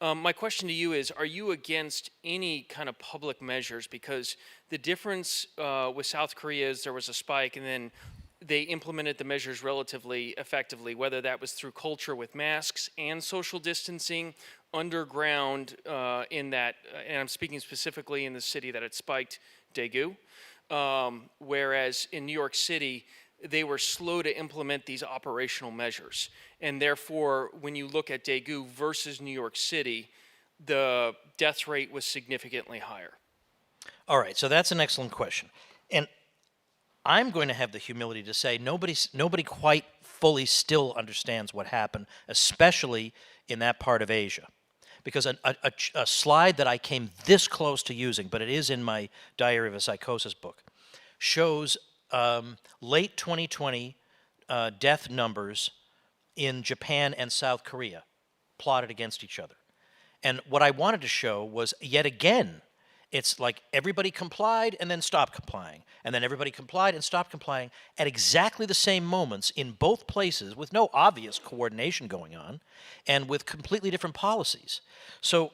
My question to you is, are you against any kind of public measures? Because the difference with South Korea is there was a spike and then they implemented the measures relatively effectively, whether that was through culture with masks and social distancing, underground in that, and I'm speaking specifically in the city that had spiked, Daegu, whereas in New York City, they were slow to implement these operational measures. And therefore, when you look at Daegu versus New York City, the death rate was significantly higher. All right, so that's an excellent question. And I'm going to have the humility to say nobody quite fully still understands what happened, especially in that part of Asia. Because a slide that I came this close to using, but it is in my Diary of a Psychosis book, shows late 2020 death numbers in Japan and South Korea plotted against each other. And what I wanted to show was, yet again, it's like everybody complied and then stopped complying, and then everybody complied and stopped complying at exactly the same moments in both places with no obvious coordination going on and with completely different policies. So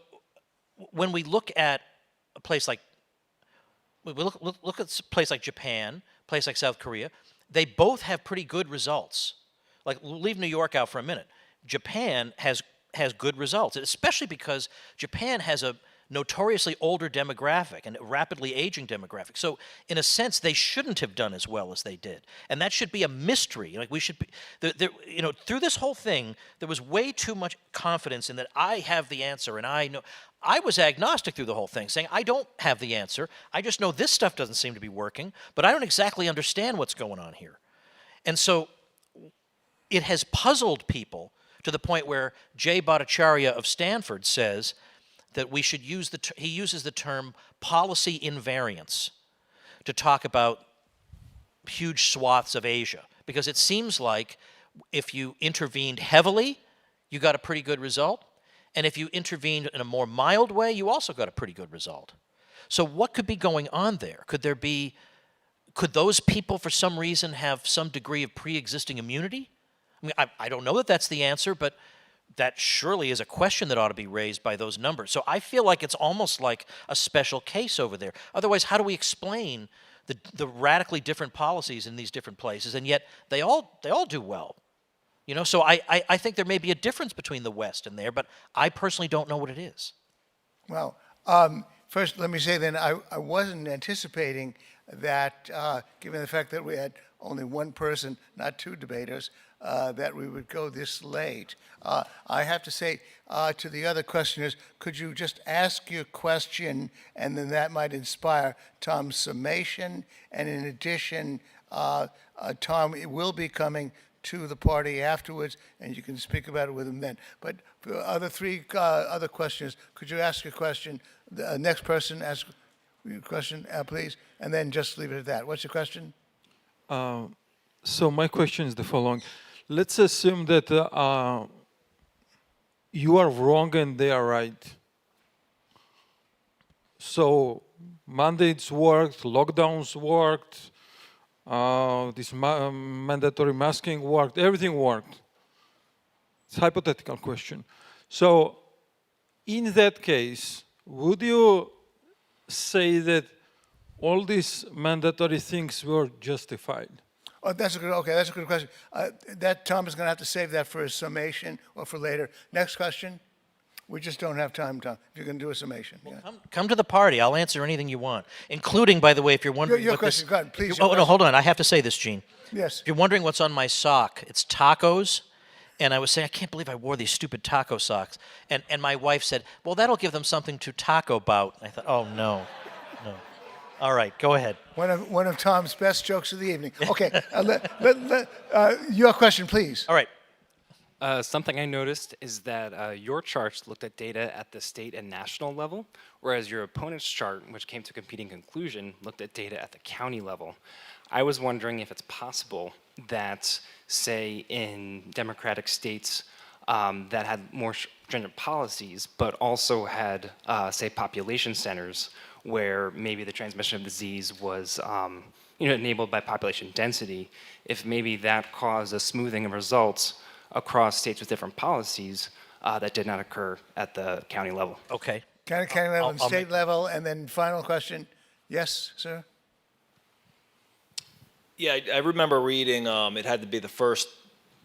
when we look at a place like, look at a place like Japan, a place like South Korea, they both have pretty good results. Like, leave New York out for a minute. Japan has good results, especially because Japan has a notoriously older demographic and a rapidly aging demographic. So in a sense, they shouldn't have done as well as they did. And that should be a mystery. Like, we should be, through this whole thing, there was way too much confidence in that I have the answer and I know. I was agnostic through the whole thing, saying I don't have the answer. I just know this stuff doesn't seem to be working, but I don't exactly understand what's going on here. And so it has puzzled people to the point where Jay Bhattacharya of Stanford says that we should use he uses the term policy invariance to talk about huge swaths of Asia, because it seems like if you intervened heavily, you got a pretty good result, and if you intervened in a more mild way, you also got a pretty good result. So what could be going on there? Could those people for some reason have some degree of pre-existing immunity? I mean, I don't know that that's the answer, but that surely is a question that ought to be raised by those numbers. So I feel like it's almost like a special case over there. Otherwise, how do we explain the radically different policies in these different places, and yet they all do well? You know, so I think there may be a difference between the West and there, but I personally don't know what it is. Well, first, let me say then, I wasn't anticipating that, given the fact that we had only one person, not two debaters, that we would go this late. I have to say to the other questioners, could you just ask your question, and then that might inspire Tom's summation. And in addition, Tom will be coming to the party afterwards, and you can speak about it with him then. But for other other questioners, could you ask your question? The next person, ask your question, please, and then just leave it at that. What's your question? So my question is the following. Let's assume that you are wrong and they are right. So mandates worked, lockdowns worked, this mandatory masking worked, everything worked. It's a hypothetical question. So in that case, would you say that all these mandatory things were justified? Oh, that's a good question. That Tom is going to have to save that for his summation or for later. Next question. We just don't have time, Tom. If you're going to do a summation. Well, come to the party. I'll answer anything you want, including, by the way, if you're wondering Your what question, this... go ahead, please. Oh, no, hold on. I have to say this, Gene. Yes. If you're wondering what's on my sock, it's tacos. And I was saying, I can't believe I wore these stupid taco socks. And my wife said, well, that'll give them something to taco about. I thought, oh, no. All right, go ahead. One of Tom's best jokes of the evening. Okay, your question, please. All right. Something I noticed is that your charts looked at data at the state and national level, whereas your opponent's chart, which came to a competing conclusion, looked at data at the county level. I was wondering if it's possible that, say, in Democratic states that had more stringent policies, but also had, say, population centers where maybe the transmission of disease was enabled by population density, if maybe that caused a smoothing of results across states with different policies that did not occur at the county level. Okay. County level and I'll state make- level, and then final question. Yes, sir? Yeah, I remember reading, it had to be the first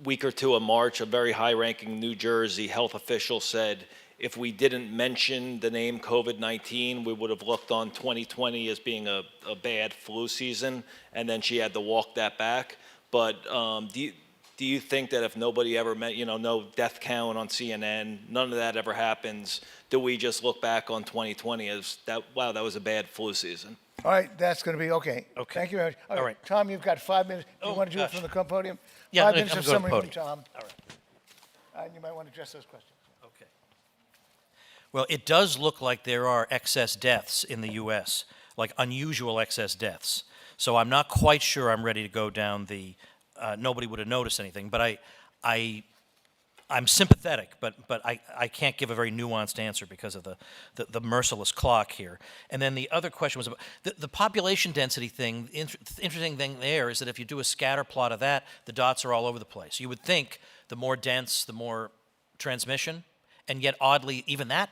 week or two of March, a very high-ranking New Jersey health official said, if we didn't mention the name COVID-19, we would have looked on 2020 as being a bad flu season, and then she had to walk that back. But do you think that if nobody ever met, no death count on CNN, none of that ever happens, do we just look back on 2020 as that, wow, that was a bad flu season? All right, that's going to be okay. Okay. Thank you very much. All right. Tom, you've got 5 minutes. Do you Oh, want to do gosh. it from the podium? Yeah, 5 I'm minutes gonna of go to the summary from podium. Tom. All right. And you might want to address those questions. Okay. Well, it does look like there are excess deaths in the U.S., like unusual excess deaths. So I'm not quite sure I'm ready to go down the nobody would have noticed anything. But I'm sympathetic, but I can't give a very nuanced answer because of the merciless clock here. And then the other question was about the population density thing. The interesting thing there is that if you do a scatter plot of that, the dots are all over the place. You would think the more dense, the more transmission, and yet oddly, even that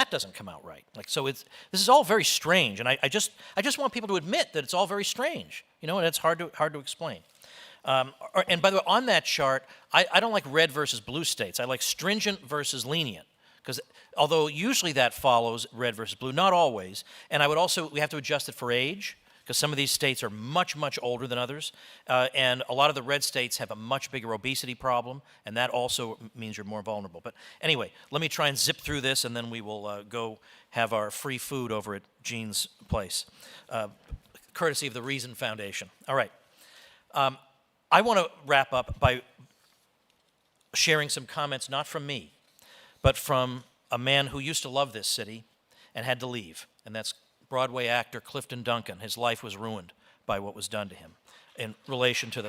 doesn't come out right. Like, so this is all very strange, and I just want people to admit that it's all very strange, and it's hard to explain. And by the way, on that chart, I don't like red versus blue states. I like stringent versus lenient, because although usually that follows red versus blue, not always. And we have to adjust it for age, because some of these states are much, much older than others. And a lot of the red states have a much bigger obesity problem, and that also means you're more vulnerable. But anyway, let me try and zip through this, and then we will go have our free food over at Gene's place, courtesy of the Reason Foundation. All right. I want to wrap up by sharing some comments, not from me, but from a man who used to love this city and had to leave, and that's Broadway actor Clifton Duncan. His life was ruined by what was done to him in relation to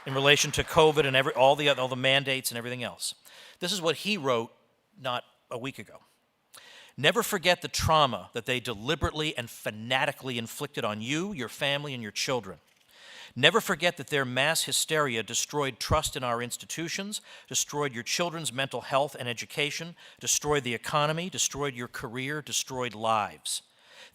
in relation to COVID and all the mandates and everything else. This is what he wrote not a week ago. Never forget the trauma that they deliberately and fanatically inflicted on you, your family, and your children. Never forget that their mass hysteria destroyed trust in our institutions, destroyed your children's mental health and education, destroyed the economy, destroyed your career, destroyed lives.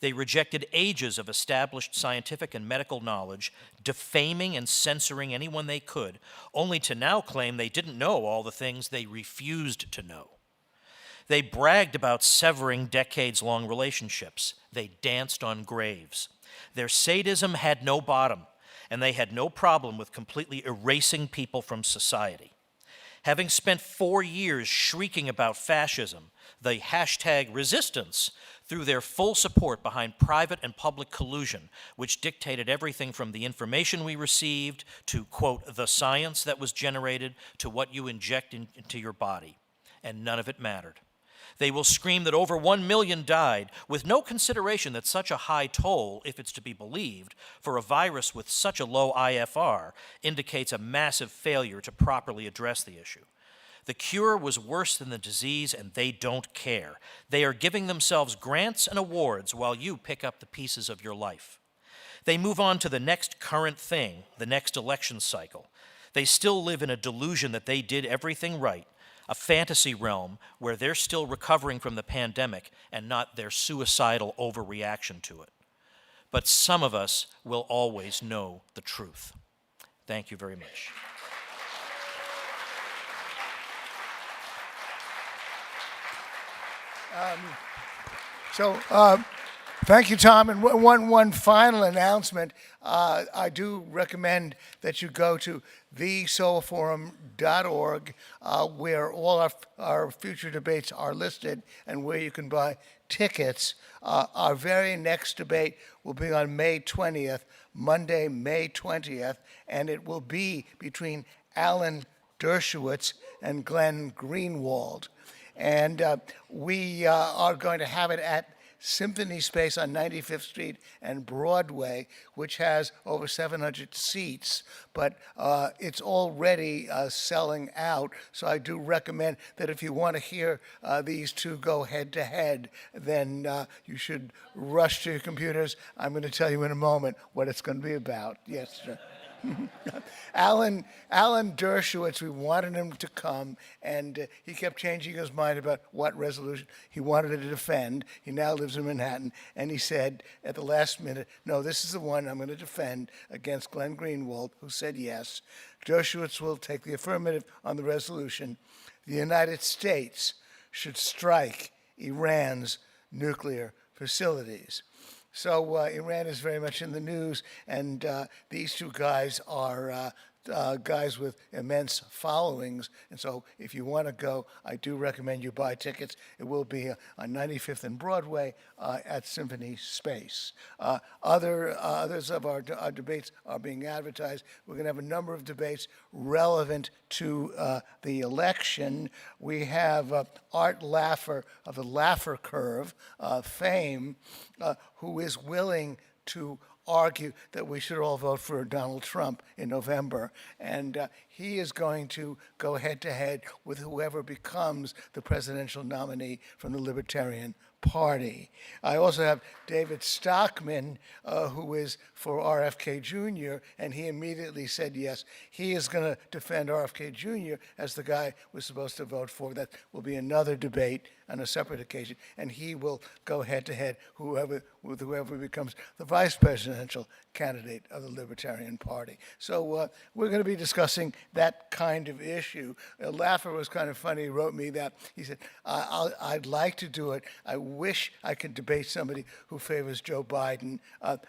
They rejected ages of established scientific and medical knowledge, defaming and censoring anyone they could, only to now claim they didn't know all the things they refused to know. They bragged about severing decades-long relationships. They danced on graves. Their sadism had no bottom, and they had no problem with completely erasing people from society. Having spent 4 years shrieking about fascism, the hashtag resistance threw their full support behind private and public collusion, which dictated everything from the information we received to, quote, the science that was generated to what you inject into your body. And none of it mattered. They will scream that over 1 million died, with no consideration that such a high toll, if it's to be believed, for a virus with such a low IFR, indicates a massive failure to properly address the issue. The cure was worse than the disease, and they don't care. They are giving themselves grants and awards while you pick up the pieces of your life. They move on to the next current thing, the next election cycle. They still live in a delusion that they did everything right, a fantasy realm where they're still recovering from the pandemic and not their suicidal overreaction to it. But some of us will always know the truth. Thank you very much. Thank you, Tom. And one final announcement. I do recommend that you go to thesohoforum.org, where all our future debates are listed and where you can buy tickets. Our very next debate will be on May 20th, Monday, May 20th, and it will be between Alan Dershowitz and Glenn Greenwald. And we are going to have it at Symphony Space on 95th Street and Broadway, which has over 700 seats, but it's already selling out. So I do recommend that if you want to hear these two go head to head, then you should rush to your computers. I'm going to tell you in a moment what it's going to be about. Yes, sir. Alan Dershowitz, we wanted him to come, and he kept changing his mind about what resolution he wanted to defend. He now lives in Manhattan, and he said at the last minute, no, this is the one I'm going to defend against Glenn Greenwald, who said yes. Dershowitz will take the affirmative on the resolution. The United States should strike Iran's nuclear facilities. So Iran is very much in the news, and these two guys are guys with immense followings. And so if you want to go, I do recommend you buy tickets. It will be on 95th and Broadway at Symphony Space. Others of our debates are being advertised. We're going to have a number of debates relevant to the election. We have Art Laffer of the Laffer Curve fame, who is willing to argue that we should all vote for Donald Trump in November. And he is going to go head to head with whoever becomes the presidential nominee from the Libertarian Party. I also have David Stockman, who is for RFK Jr., and he immediately said yes. He is going to defend RFK Jr. as the guy we're supposed to vote for. That will be another debate on a separate occasion, and he will go head to head with whoever becomes the vice presidential candidate of the Libertarian Party. So we're going to be discussing that kind of issue. Laffer was kind of funny. He wrote me that. He said, I'd like to do it. I wish I could debate somebody who favors Joe Biden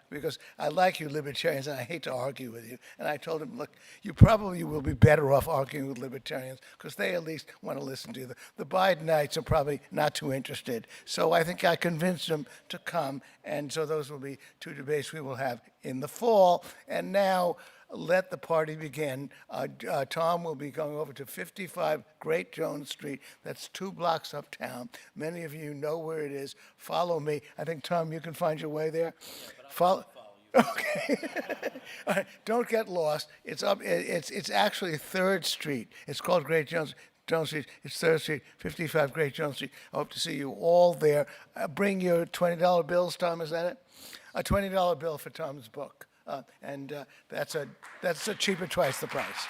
because I like you libertarians and I hate to argue with you. And I told him, look, you probably will be better off arguing with libertarians because they at least want to listen to you. The Bidenites are probably not too interested. So I think I convinced them to come. And so those will be two debates we will have in the fall. And now let the party begin. Tom will be going over to 55 Great Jones Street. That's 2 blocks uptown. Many of you know where it is. Follow me. I think, Tom, you can find your way there. Follow you. Okay. All right. Don't get lost. It's up. It's actually 3rd Street. It's called Great Jones Street. It's 3rd Street, 55 Great Jones Street. I hope to see you all there. Bring your $20 bills, Tom. Is that it? A $20 bill for Tom's book. And that's cheaper twice the price.